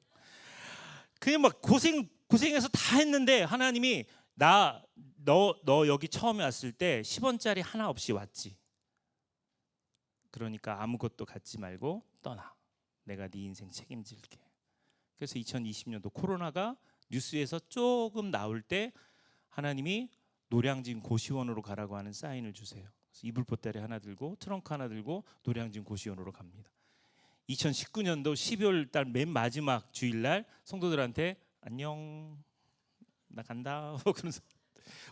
그냥 막 고생해서 다 했는데 하나님이 너 여기 처음에 왔을 때 10원짜리 하나 없이 왔지. 그러니까 아무것도 갖지 말고 떠나. 내가 네 인생 책임질게. 그래서 2020년도 코로나가 뉴스에서 조금 나올 때 하나님이 노량진 고시원으로 가라고 하는 사인을 주세요. 그래서 이불 보따리 하나 들고 트렁크 하나 들고 노량진 고시원으로 갑니다. 2019년도 12월 달 맨 마지막 주일날 성도들한테 안녕 나 간다. 그러면서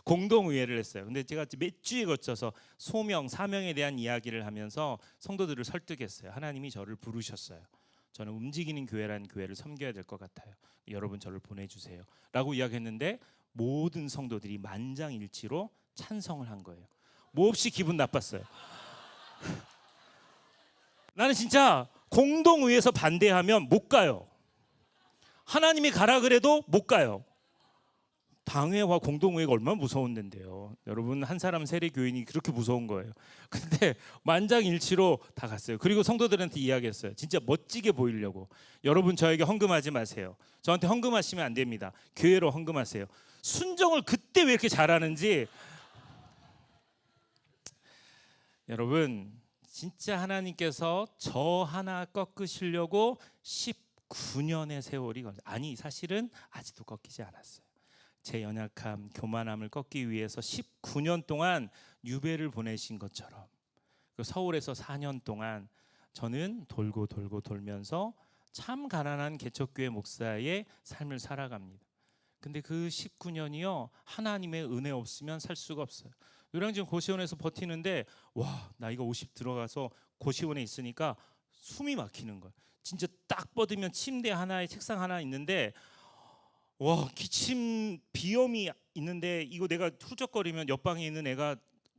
공동의회를 했어요. 근데 제가 몇 주에 거쳐서 소명, 사명에 대한 이야기를 하면서 성도들을 설득했어요. 하나님이 저를 부르셨어요. 저는 움직이는 교회라는 교회를 섬겨야 될 것 같아요. 여러분 저를 보내주세요. 라고 이야기했는데 모든 성도들이 만장일치로 찬성을 한 거예요. 몹시 기분 나빴어요. 나는 진짜 공동의회에서 반대하면 못 가요. 하나님이 가라 그래도 못 가요. 당회와 공동의회가 얼마나 무서운 데인데요. 여러분 한 사람 세례 교인이 그렇게 무서운 거예요. 근데 만장일치로 다 갔어요. 그리고 성도들한테 이야기했어요. 진짜 멋지게 보이려고. 여러분 저에게 헌금하지 마세요. 저한테 헌금하시면 안 됩니다. 교회로 헌금하세요. 순종을 그때 왜 이렇게 잘하는지. 여러분 진짜 하나님께서 저 하나 꺾으시려고 19년의 세월이 걸렸어요. 아니 사실은 아직도 꺾이지 않았어요. 제 연약함, 교만함을 꺾기 위해서 19년 동안 유배를 보내신 것처럼 서울에서 4년 동안 저는 돌고 돌면서 참 가난한 개척교회 목사의 삶을 살아갑니다. 근데 그 19년이요 하나님의 은혜 없으면 살 수가 없어요. 노량진 고시원에서 버티는데 와 나이가 50 들어가서 고시원에 있으니까 숨이 막히는 거예요. 진짜 딱 뻗으면 침대 하나에 책상 하나 있는데 와 기침 비염이 있는데 이거 내가 후적거리면 옆방에 있는 애가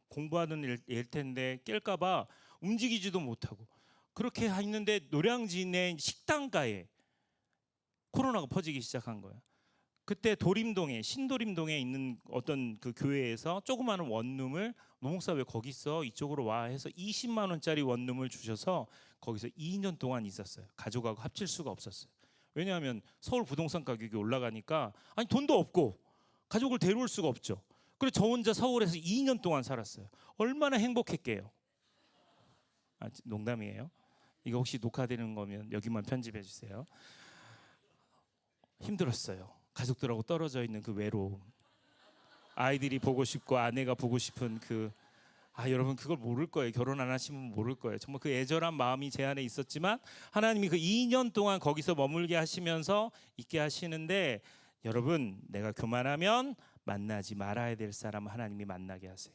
공부하는 애일 텐데 깰까봐 움직이지도 못하고 그렇게 있는데 노량진의 식당가에 코로나가 퍼지기 시작한 거예요. 그때 도림동에 신도림동에 있는 어떤 그 교회에서 조그마한 원룸을 노목사 왜 거기 있어 이쪽으로 와 해서 20만 원짜리 원룸을 주셔서 거기서 2년 동안 있었어요. 가족하고 합칠 수가 없었어요. 왜냐하면 서울 부동산 가격이 올라가니까 아니 돈도 없고 가족을 데려올 수가 없죠. 그래서 저 혼자 서울에서 2년 동안 살았어요. 얼마나 행복했게요. 아, 농담이에요. 이거 혹시 녹화되는 거면 여기만 편집해 주세요. 힘들었어요. 가족들하고 떨어져 있는 그 외로움. 아이들이 보고 싶고 아내가 보고 싶은 그 여러분 그걸 모를 거예요. 결혼 안 하시면 모를 거예요. 정말 그 애절한 마음이 제 안에 있었지만 하나님이 그 2년 동안 거기서 머물게 하시면서 있게 하시는데 여러분 내가 교만하면 만나지 말아야 될 사람 하나님이 만나게 하세요.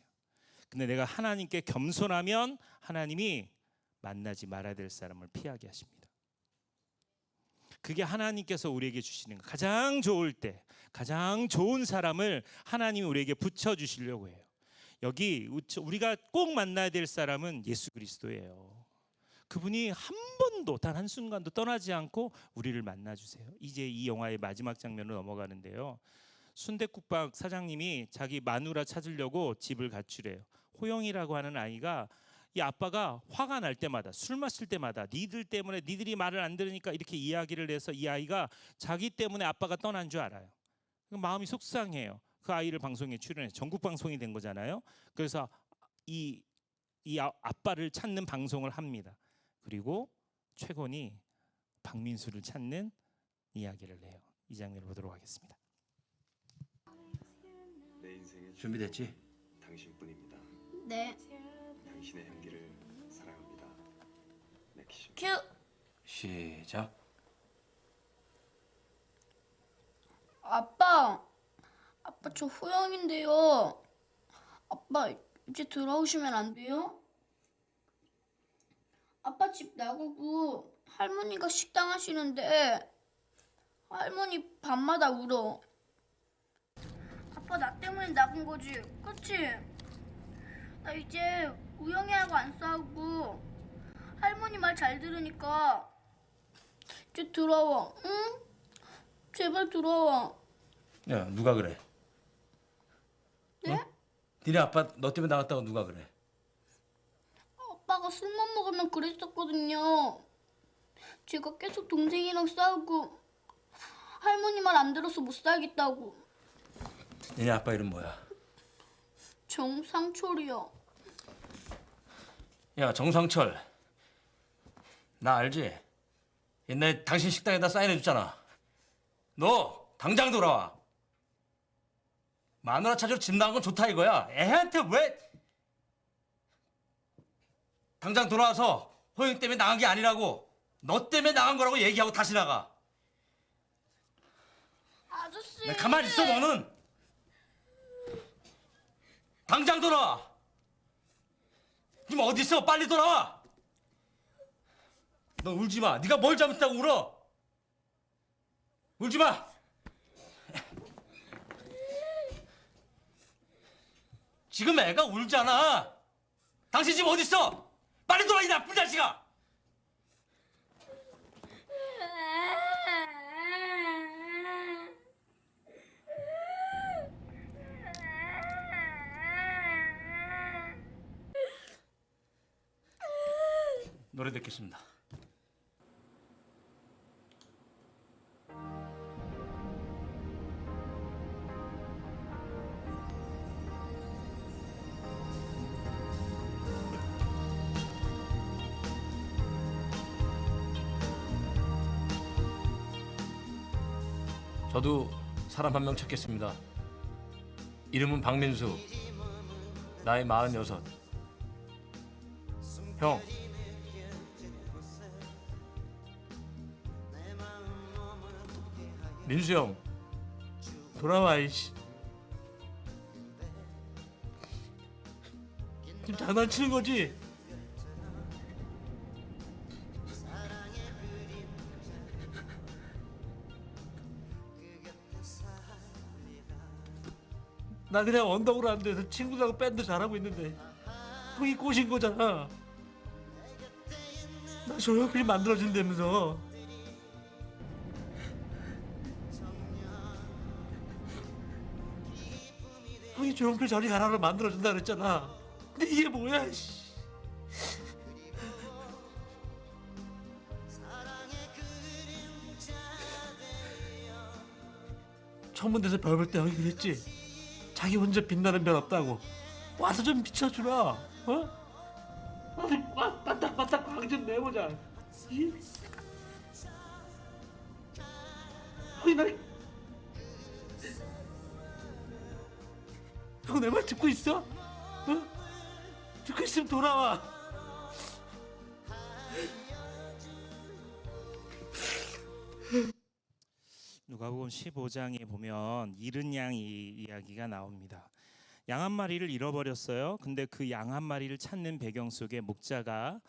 근데 내가 하나님께 겸손하면 하나님이 만나지 말아야 될 사람을 피하게 하십니다. 그게 하나님께서 우리에게 주시는 거. 가장 좋을 때 가장 좋은 사람을 하나님이 우리에게 붙여주시려고 해요. 여기 우리가 꼭 만나야 될 사람은 예수 그리스도예요. 그분이 한 번도 단 한순간도 떠나지 않고 우리를 만나주세요. 이제 이 영화의 마지막 장면으로 넘어가는데요. 순댓국밥 사장님이 자기 마누라 찾으려고 집을 가출해요. 호영이라고 하는 아이가 이 아빠가 화가 날 때마다 술 마실 때마다 니들 때문에 니들이 말을 안 들으니까 이렇게 이야기를 해서 이 아이가 자기 때문에 아빠가 떠난 줄 알아요. 마음이 속상해요. 그 아이를 방송에 출연해 전국 방송이 된 거잖아요. 그래서 이 아빠를 찾는 방송을 합니다. 그리고 최곤이 박민수를 찾는 이야기를 해요. 이 장면을 보도록 하겠습니다. 내 인생의 준비됐지? 당신뿐입니다. 네. 당신의 향기를 사랑합니다. 맥시. 큐. 시작. 아빠 저 호영인데요. 아빠 이제 들어오시면 안 돼요? 아빠 집 나가고 할머니가 식당 하시는데 할머니 밤마다 울어. 아빠 나 때문에 나간 거지, 그치? 나 이제 우영이하고 안 싸우고 할머니 말 잘 들으니까 이제 들어와, 응? 제발 들어와. 야 누가 그래? 네? 어? 니네 아빠 너 때문에 나갔다고 누가 그래? 아빠가 술만 먹으면 그랬었거든요. 제가 계속 동생이랑 싸우고 할머니 말 안 들어서 못 살겠다고. 니네 아빠 이름 뭐야? 정상철이요. 야 정상철 나 알지? 옛날에 당신 식당에다 사인해줬잖아. 너 당장 돌아와. 마누라 찾으러 집 나간 건 좋다 이거야. 애한테 왜? 당장 돌아와서 호영 때문에 나간 게 아니라고. 너 때문에 나간 거라고 얘기하고 다시 나가. 아저씨. 가만히 있어 너는. 당장 돌아와. 지금 어디 있어? 빨리 돌아와. 너 울지 마. 네가 뭘 잘못했다고 울어? 울지 마. 지금 애가 울잖아. 당신 지금 어디 있어? 빨리 돌아와 이 나쁜 자식아. 노래 듣겠습니다. 저도 사람 한 명 찾겠습니다. 이름은 박민수. 나이 46. 형. 민수 형. 돌아와 이씨. 지금 장난치는 거지? 나 그냥 언덕으로 앉아서 친구들하고 밴드 잘하고 있는데 형이 꼬신 거잖아. 나 조용필 만들어준다면서. 형이 조용필 저리 가라로 만들어준다 그랬잖아. 근데 이게 뭐야 씨. 천문대에서 별 볼 때 형이 그랬지. 자기 혼자 빛나는 별 없다고. 와서 좀 비춰주라. 어? 어디 바닥바닥 광 좀 내보자. 형이 날. 형 내 말 듣고 있어? 어? 듣고 있으면 돌아와. 누가복음 15장에 보면 잃은 양 이야기가 나옵니다. 양 한 마리를 잃어버렸어요. 근데 그 양 한 마리를 찾는 배경 속에 목자가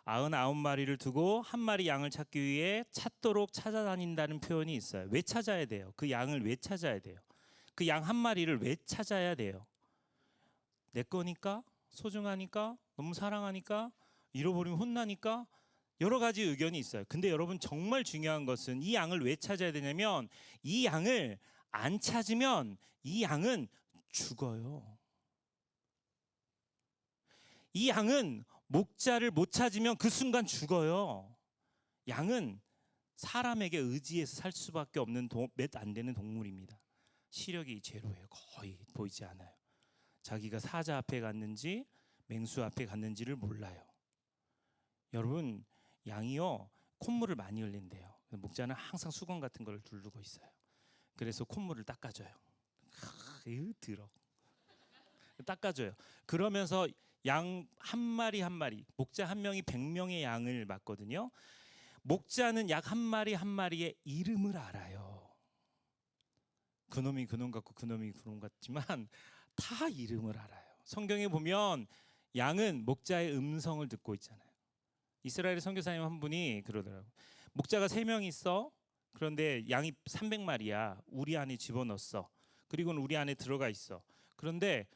99마리를 두고 한 마리 양을 찾기 위해 찾도록 찾아다닌다는 표현이 있어요. 왜 찾아야 돼요? 그 양을 왜 찾아야 돼요? 그 양 한 마리를 왜 찾아야 돼요? 내 거니까? 소중하니까? 너무 사랑하니까? 잃어버리면 혼나니까? 여러 가지 의견이 있어요. 근데 여러분 정말 중요한 것은 이 양을 왜 찾아야 되냐면 이 양을 안 찾으면 이 양은 죽어요. 이 양은 목자를 못 찾으면 그 순간 죽어요. 양은 사람에게 의지해서 살 수밖에 없는 몇 안 되는 동물입니다. 시력이 제로예요. 거의 보이지 않아요. 자기가 사자 앞에 갔는지 맹수 앞에 갔는지를 몰라요. 여러분 양이요 콧물을 많이 흘린대요. 목자는 항상 수건 같은 걸 두르고 있어요. 그래서 콧물을 닦아줘요. 더러. 닦아줘요. 그러면서 양 한 마리 한 마리, 목자 한 명이 100명의 양을 맡거든요. 목자는 약 한 마리 한 마리의 이름을 알아요. 그놈이 그놈 같고 그놈이 그놈 같지만 다 이름을 알아요. 성경에 보면 양은 목자의 음성을 듣고 있잖아요. 이스라엘 선교사님 한 분이 그러더라고요. 목자가 3명 있어. 그런데 양이 300마리야. 우리 안에 집어넣었어. 그리고는 우리 안에 들어가 있어. 그런데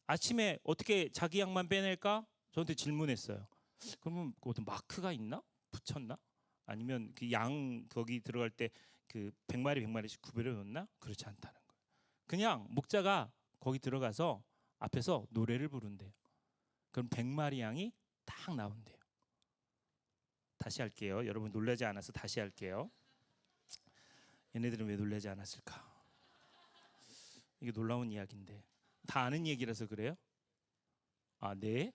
아침에 어떻게 자기 양만 빼낼까? 저한테 질문했어요. 그러면 어떤 마크가 있나? 붙였나? 아니면 그 양 거기 들어갈 때 그 100마리씩 구별해 놓나? 그렇지 않다는 거예요. 그냥 목자가 거기 들어가서 앞에서 노래를 부른대요. 그럼 100마리 양이 딱 나온대요. 다시 할게요. 여러분 놀라지 않아서 다시 할게요. 얘네들은 왜 놀라지 않았을까? 이게 놀라운 이야기인데 다 아는 얘기라서 그래요? 아, 네.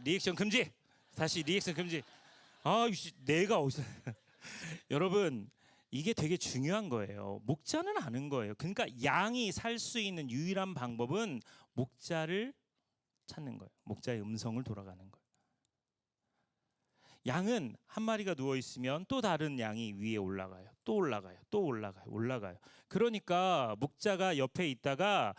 리액션 금지. 다시 리액션 금지. 아, 내가 어디서? 여러분 이게 되게 중요한 거예요. 목자는 아는 거예요. 그러니까 양이 살 수 있는 유일한 방법은 목자를 찾는 거예요. 목자의 음성을 돌아가는 거예요. 양은 한 마리가 누워 있으면 또 다른 양이 위에 올라가요. 또 올라가요. 또 올라가요. 올라가요. 그러니까 목자가 옆에 있다가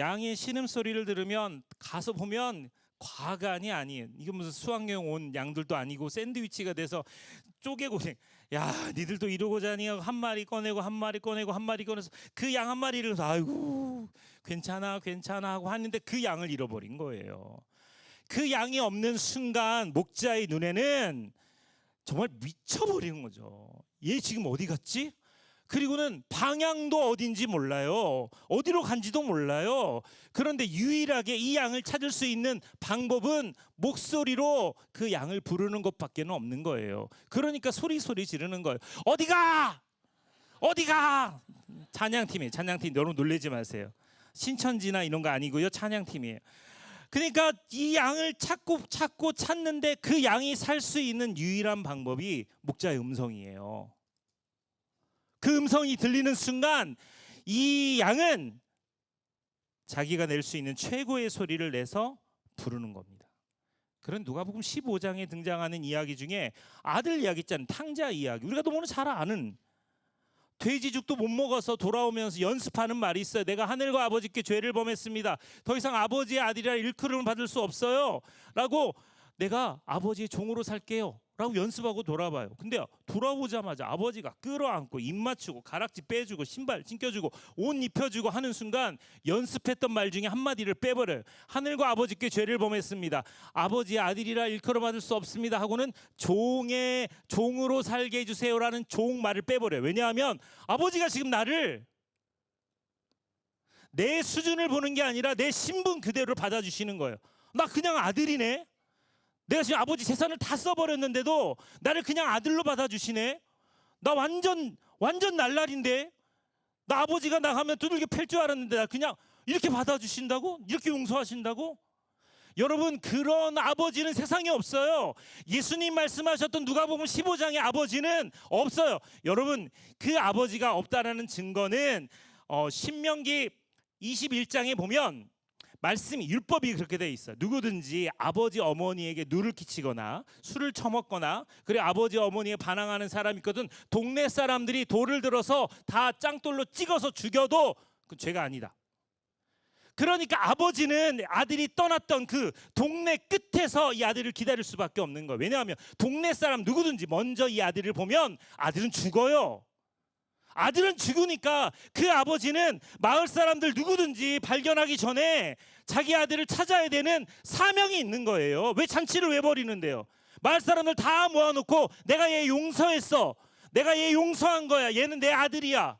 양의 신음소리를 들으면 가서 보면 과간이 아니에요. 이게 무슨 수학여행 온 양들도 아니고 샌드위치가 돼서 쪼개고, 야 니들도 이러고 자니 하고 한 마리 꺼내고 한 마리 꺼내고 한 마리 꺼내서 그 양 한 마리를 아이고 괜찮아 하고 하는데 그 양을 잃어버린 거예요. 그 양이 없는 순간 목자의 눈에는 정말 미쳐버리는 거죠. 얘 지금 어디 갔지? 그리고는 방향도 어딘지 몰라요. 어디로 간지도 몰라요. 그런데 유일하게 이 양을 찾을 수 있는 방법은 목소리로 그 양을 부르는 것밖에 없는 거예요. 그러니까 소리 지르는 거예요. 어디가? 어디가? 찬양팀이에요. 찬양팀. 여러분 놀라지 마세요. 신천지나 이런 거 아니고요. 찬양팀이에요. 그러니까 이 양을 찾고 찾는데 그 양이 살 수 있는 유일한 방법이 목자의 음성이에요. 그 음성이 들리는 순간 이 양은 자기가 낼 수 있는 최고의 소리를 내서 부르는 겁니다. 그런 누가복음 15장에 등장하는 이야기 중에 아들 이야기 있잖아요. 탕자 이야기. 우리가 너무나 잘 아는, 돼지죽도 못 먹어서 돌아오면서 연습하는 말이 있어요. 내가 하늘과 아버지께 죄를 범했습니다. 더 이상 아버지의 아들이라 일컬음을 받을 수 없어요. 라고 내가 아버지의 종으로 살게요. 라고 연습하고 돌아봐요. 근데 돌아오자마자 아버지가 끌어안고 입 맞추고 가락지 빼주고 신발 신겨주고 옷 입혀주고 하는 순간 연습했던 말 중에 한마디를 빼버려요. 하늘과 아버지께 죄를 범했습니다. 아버지의 아들이라 일컬어 받을 수 없습니다 하고는 종으로 살게 해주세요라는 종 말을 빼버려요. 왜냐하면 아버지가 지금 나를 내 수준을 보는 게 아니라 내 신분 그대로 받아주시는 거예요. 나 그냥 아들이네. 내가 지금 아버지 재산을 다 써버렸는데도 나를 그냥 아들로 받아주시네. 나 완전 날라리인데. 나 아버지가 나가면 두들겨 팰 줄 알았는데 나 그냥 이렇게 받아주신다고? 이렇게 용서하신다고? 여러분, 그런 아버지는 세상에 없어요. 예수님 말씀하셨던 누가복음 15장의 아버지는 없어요. 여러분, 그 아버지가 없다라는 증거는 신명기 21장에 보면 말씀이, 율법이 그렇게 돼 있어요. 누구든지 아버지 어머니에게 누를 끼치거나 술을 처먹거나 그래 아버지 어머니에 반항하는 사람이 있거든 동네 사람들이 돌을 들어서 다 짱돌로 찍어서 죽여도 그 죄가 아니다. 그러니까 아버지는 아들이 떠났던 그 동네 끝에서 이 아들을 기다릴 수밖에 없는 거예요. 왜냐하면 동네 사람 누구든지 먼저 이 아들을 보면 아들은 죽어요. 아들은 죽으니까 그 아버지는 마을 사람들 누구든지 발견하기 전에 자기 아들을 찾아야 되는 사명이 있는 거예요. 왜 잔치를 왜 벌이는데요? 마을 사람들 다 모아놓고 내가 얘 용서했어. 내가 얘 용서한 거야. 얘는 내 아들이야.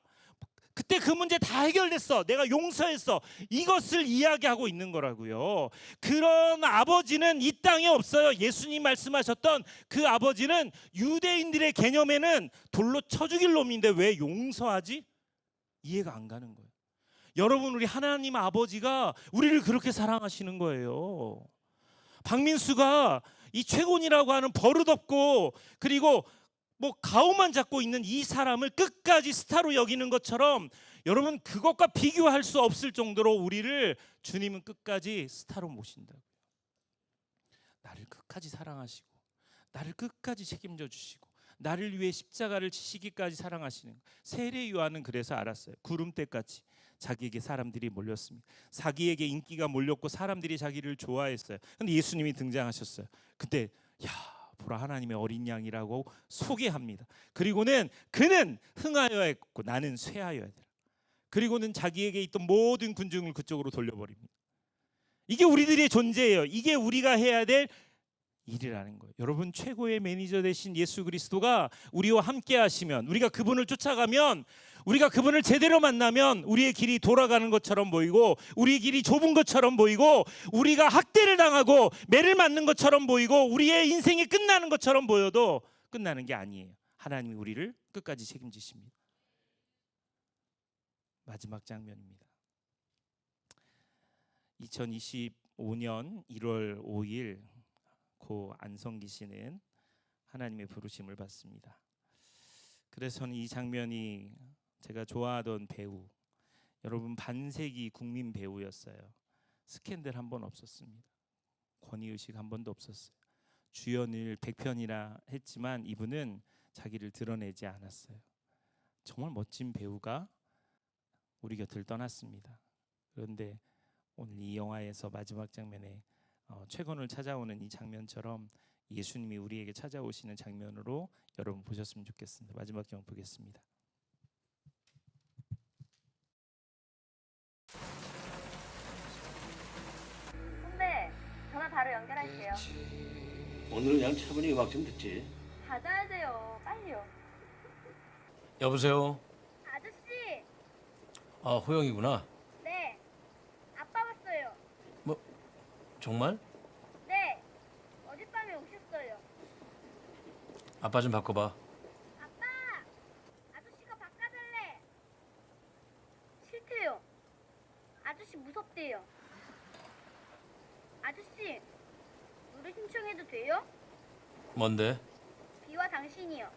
그때 그 문제 다 해결됐어. 내가 용서했어. 이것을 이야기하고 있는 거라고요. 그런 아버지는 이 땅에 없어요. 예수님 말씀하셨던 그 아버지는 유대인들의 개념에는 돌로 쳐 죽일 놈인데 왜 용서하지? 이해가 안 가는 거예요. 여러분, 우리 하나님 아버지가 우리를 그렇게 사랑하시는 거예요. 박민수가 이 최곤이라고 하는 버릇없고 그리고 가오만 잡고 있는 이 사람을 끝까지 스타로 여기는 것처럼 여러분, 그것과 비교할 수 없을 정도로 우리를 주님은 끝까지 스타로 모신다고요. 나를 끝까지 사랑하시고 나를 끝까지 책임져 주시고 나를 위해 십자가를 지시기까지 사랑하시는 거예요. 세례 요한은 그래서 알았어요. 구름대같이 자기에게 사람들이 몰렸습니다. 자기에게 인기가 몰렸고 사람들이 자기를 좋아했어요. 근데 예수님이 등장하셨어요. 그때 보라, 하나님의 어린 양이라고 소개합니다. 그리고는 그는 흥하여야 했고 나는 쇠하여야 되라. 그리고는 자기에게 있던 모든 군중을 그쪽으로 돌려버립니다. 이게 우리들의 존재예요. 이게 우리가 해야 될 일이라는 거예요. 여러분, 최고의 매니저 되신 예수 그리스도가 우리와 함께 하시면, 우리가 그분을 쫓아가면, 우리가 그분을 제대로 만나면 우리의 길이 돌아가는 것처럼 보이고 우리의 길이 좁은 것처럼 보이고 우리가 학대를 당하고 매를 맞는 것처럼 보이고 우리의 인생이 끝나는 것처럼 보여도 끝나는 게 아니에요. 하나님이 우리를 끝까지 책임지십니다. 마지막 장면입니다. 2025년 1월 5일 고 안성기 씨는 하나님의 부르심을 받습니다. 그래서 저는 이 장면이 제가 좋아하던 배우, 여러분 반세기 국민 배우였어요. 스캔들 한 번 없었습니다. 권위의식 한 번도 없었어요. 주연을 100편이나 했지만 이분은 자기를 드러내지 않았어요. 정말 멋진 배우가 우리 곁을 떠났습니다. 그런데 오늘 이 영화에서 마지막 장면에 최건우를 찾아오는 이 장면처럼 예수님이 우리에게 찾아오시는 장면으로 여러분 보셨으면 좋겠습니다. 마지막 장면 보겠습니다. 선배, 전화 바로 연결할게요. 오늘은 그냥 차분히 음악 좀 듣지. 받아야 돼요. 빨리요. 여보세요. 아저씨. 아, 호영이구나. 네. 아빠 왔어요. 뭐 정말? 네. 어젯밤에 오셨어요. 아빠 좀 바꿔봐. 아빠. 아저씨가 바꿔달래. 싫대요. 아저씨 무섭대요. 아저씨. 노래 신청해도 돼요? 뭔데? 비와 당신이요.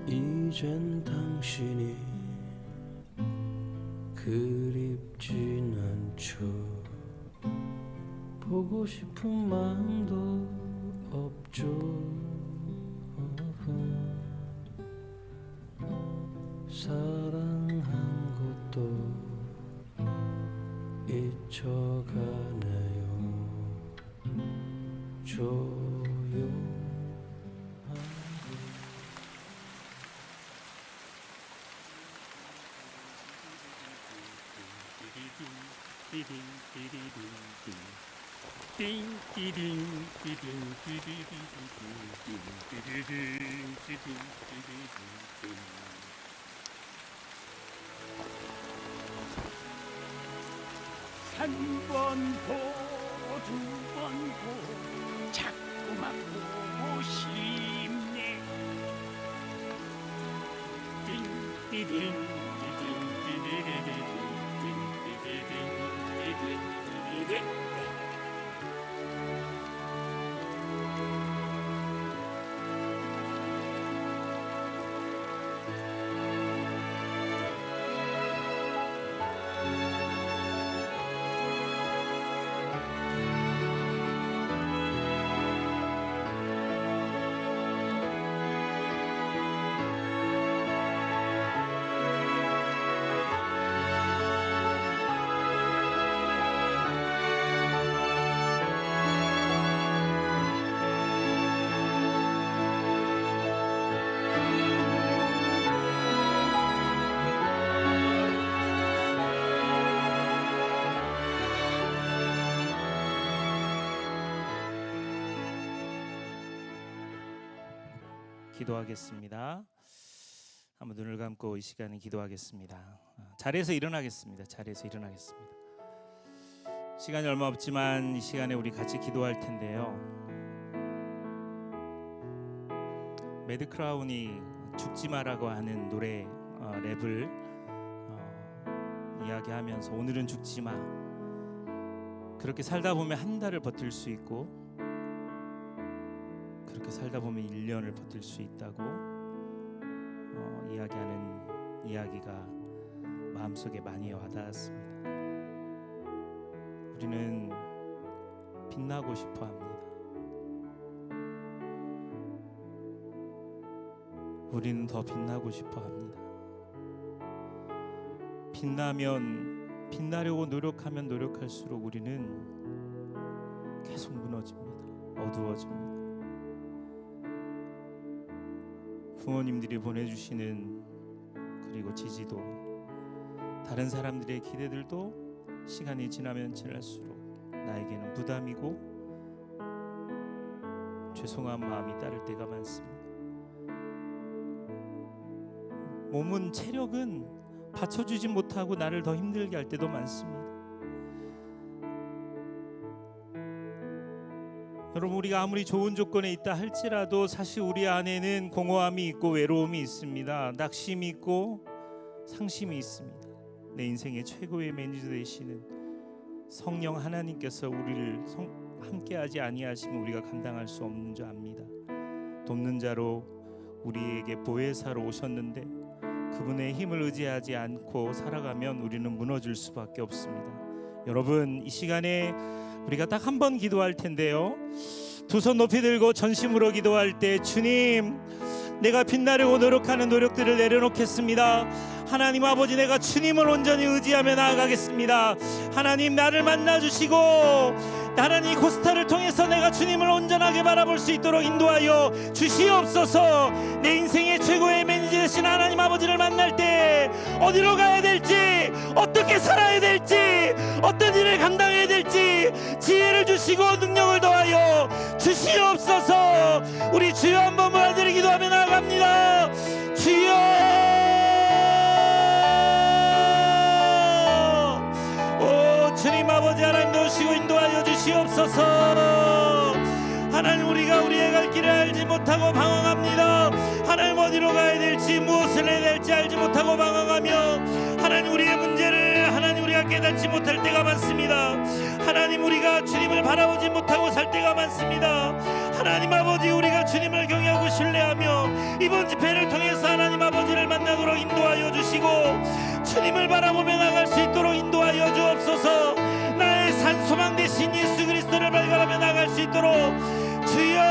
이젠 당신이 그립진 않죠. 보고 싶은 마음도 없죠. 사랑한 것도 잊혀가네요. 조용한 한 번 보고 두 번 보고 자꾸만 보고 싶네. 기도하겠습니다. 한번 눈을 감고 이 시간에 기도하겠습니다. 자리에서 일어나겠습니다. 자리에서 일어나겠습니다. 시간이 얼마 없지만 이 시간에 우리 같이 기도할 텐데요. 매드크라운이 죽지 마라고 하는 노래 랩을 이야기하면서 오늘은 죽지 마. 그렇게 살다 보면 한 달을 버틸 수 있고 그렇게 살다 보면 1년을 버틸 수 있다고 이야기하는 이야기가 마음속에 많이 와닿았습니다. 우리는 빛나고 싶어 합니다. 우리는 더 빛나고 싶어 합니다. 빛나려고 노력하면 노력할수록 우리는 계속 무너집니다. 어두워집니다. 부모님들이 보내주시는 그리고 지지도 다른 사람들의 기대들도 시간이 지나면 지날수록 나에게는 부담이고 죄송한 마음이 따를 때가 많습니다. 몸은 체력은 받쳐주지 못하고 나를 더 힘들게 할 때도 많습니다. 여러분, 우리가 아무리 좋은 조건에 있다 할지라도 사실 우리 안에는 공허함이 있고 외로움이 있습니다. 낙심이 있고 상심이 있습니다. 내 인생의 최고의 매니저 되시는 성령 하나님께서 우리를 함께하지 아니하시면 우리가 감당할 수 없는 줄 압니다. 돕는 자로 우리에게 보혜사로 오셨는데 그분의 힘을 의지하지 않고 살아가면 우리는 무너질 수밖에 없습니다. 여러분, 이 시간에 우리가 딱 한 번 기도할 텐데요, 두 손 높이 들고 전심으로 기도할 때, 주님, 내가 빛나려고 노력하는 노력들을 내려놓겠습니다. 하나님 아버지, 내가 주님을 온전히 의지하며 나아가겠습니다. 하나님, 나를 만나주시고 하나님 코스타를 통해서 내가 주님을 온전하게 바라볼 수 있도록 인도하여 주시옵소서. 내 인생의 최고의 매니저 되신 하나님 아버지를 만날 때 어디로 가야 될지, 어떻게 살아야 될지, 어떤 일을 감당해야 될지 지혜를 주시고 능력을 더하여 주시옵소서. 우리 주여 한번 모아드리 기도하며 나아갑니다. 주여, 주님 아버지, 하나님 도우시고 인도하여 주시옵소서. 하나님, 우리가 우리의 갈 길을 알지 못하고 방황합니다. 하나님, 어디로 가야 될지, 무엇을 해야 될지 알지 못하고 방황하며 하나님, 우리의 문제를 하나님 우리가 깨닫지 못할 때가 많습니다. 하나님, 우리가 주님을 바라보지 못하고 살 때가 많습니다. 하나님 아버지, 우리가 주님을 경외하고 신뢰하며 이번 집회를 통해서 하나님 아버지를 만나도록 인도하여 주시고 주님을 바라보며 나갈 수 있도록 인도하여 주옵소서. 나의 산소망 되신 예수 그리스도를 발견하며 나갈 수 있도록 주여,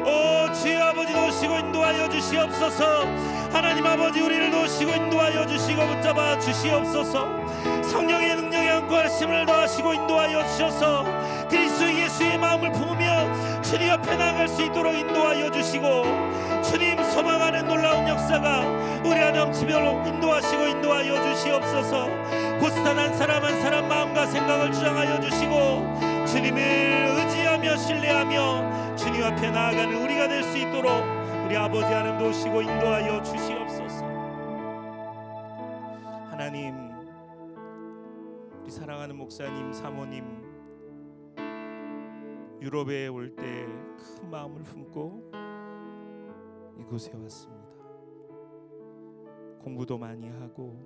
오 주여 아버지, 도우시고 인도하여 주시옵소서. 하나님 아버지, 우리를 도우시고 인도하여 주시고 붙잡아 주시옵소서. 성령의 능력에 안고 하심을 더하시고 인도하여 주셔서 그리스도 예수의 마음을 품으며 주님 옆에 나갈 수 있도록 인도하여 주시고 주님 소망하는 놀라운 역사가 우리 안에 넘치도록 인도하시고 인도하여 주시옵소서. 고스탄한 사람 한 사람 마음과 생각을 주장하여 주시고 주님을 의지하며 신뢰하며 주님 앞에 나아가는 우리가 될 수 있도록 우리 아버지 하나님 도우시고 인도하여 주시옵소서. 하나님, 우리 사랑하는 목사님, 사모님 유럽에 올 때 큰 마음을 품고 이곳에 왔습니다. 공부도 많이 하고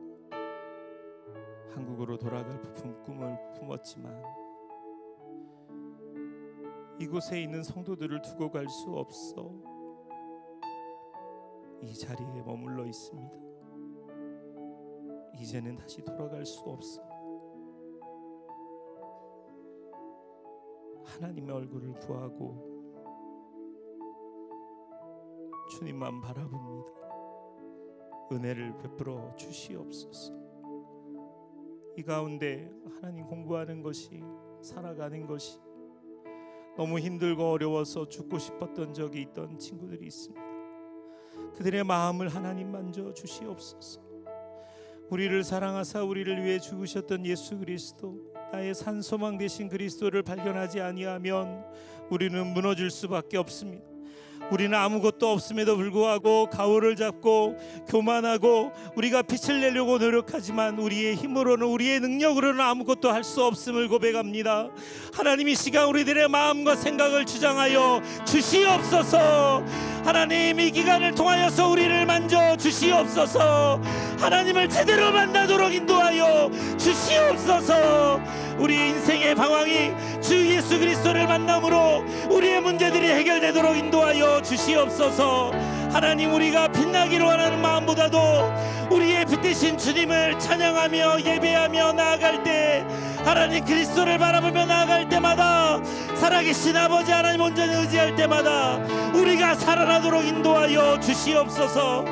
한국으로 돌아갈 꿈을 품었지만 이곳에 있는 성도들을 두고 갈 수 없어 이 자리에 머물러 있습니다. 이제는 다시 돌아갈 수 없어 하나님의 얼굴을 구하고 주님만 바라봅니다. 은혜를 베풀어 주시옵소서. 이 가운데 하나님 공부하는 것이, 살아가는 것이 너무 힘들고 어려워서 죽고 싶었던 적이 있던 친구들이 있습니다. 그들의 마음을 하나님 만져 주시옵소서. 우리를 사랑하사 우리를 위해 죽으셨던 예수 그리스도, 나의 산소망 되신 그리스도를 발견하지 아니하면 우리는 무너질 수밖에 없습니다. 우리는 아무것도 없음에도 불구하고 가오를 잡고 교만하고 우리가 빛을 내려고 노력하지만 우리의 힘으로는, 우리의 능력으로는 아무것도 할 수 없음을 고백합니다. 하나님, 이 시간 우리들의 마음과 생각을 주장하여 주시옵소서. 하나님, 이 기간을 통하여서 우리를 만져 주시옵소서. 하나님을 제대로 만나도록 인도하여 주시옵소서. 우리 인생의 방황이 주 예수 그리스도를 만남으로 우리의 문제들이 해결되도록 인도하여 주시옵소서. 하나님, 우리가 빛나기를 원하는 마음보다도 우리의 빛 되신 주님을 찬양하며 예배하며 나아갈 때, 하나님 그리스도를 바라보며 나아갈 때마다, 살아계신 아버지 하나님 온전히 의지할 때마다 우리가 살아나도록 인도하여 주시옵소서.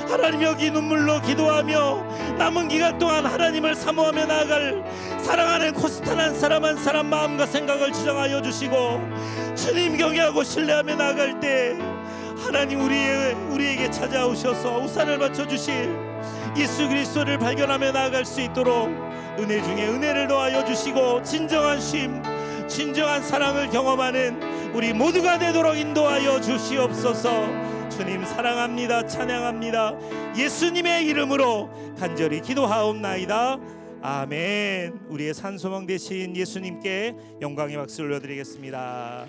하나님, 여기 눈물로 기도하며 남은 기간 동안 하나님을 사모하며 나아갈 사랑하는 코스탄한 사람 한 사람 마음과 생각을 주장하여 주시고 주님 경외하고 신뢰하며 나아갈 때 하나님, 우리에게 찾아오셔서 우산을 받쳐주실 예수 그리스도를 발견하며 나아갈 수 있도록 은혜 중에 은혜를 더하여 주시고 진정한 쉼, 진정한 사랑을 경험하는 우리 모두가 되도록 인도하여 주시옵소서. 주님 사랑합니다. 찬양합니다. 예수님의 이름으로 간절히 기도하옵나이다. 아멘. 우리의 산소망 되신 예수님께 영광의 박수를 올려드리겠습니다.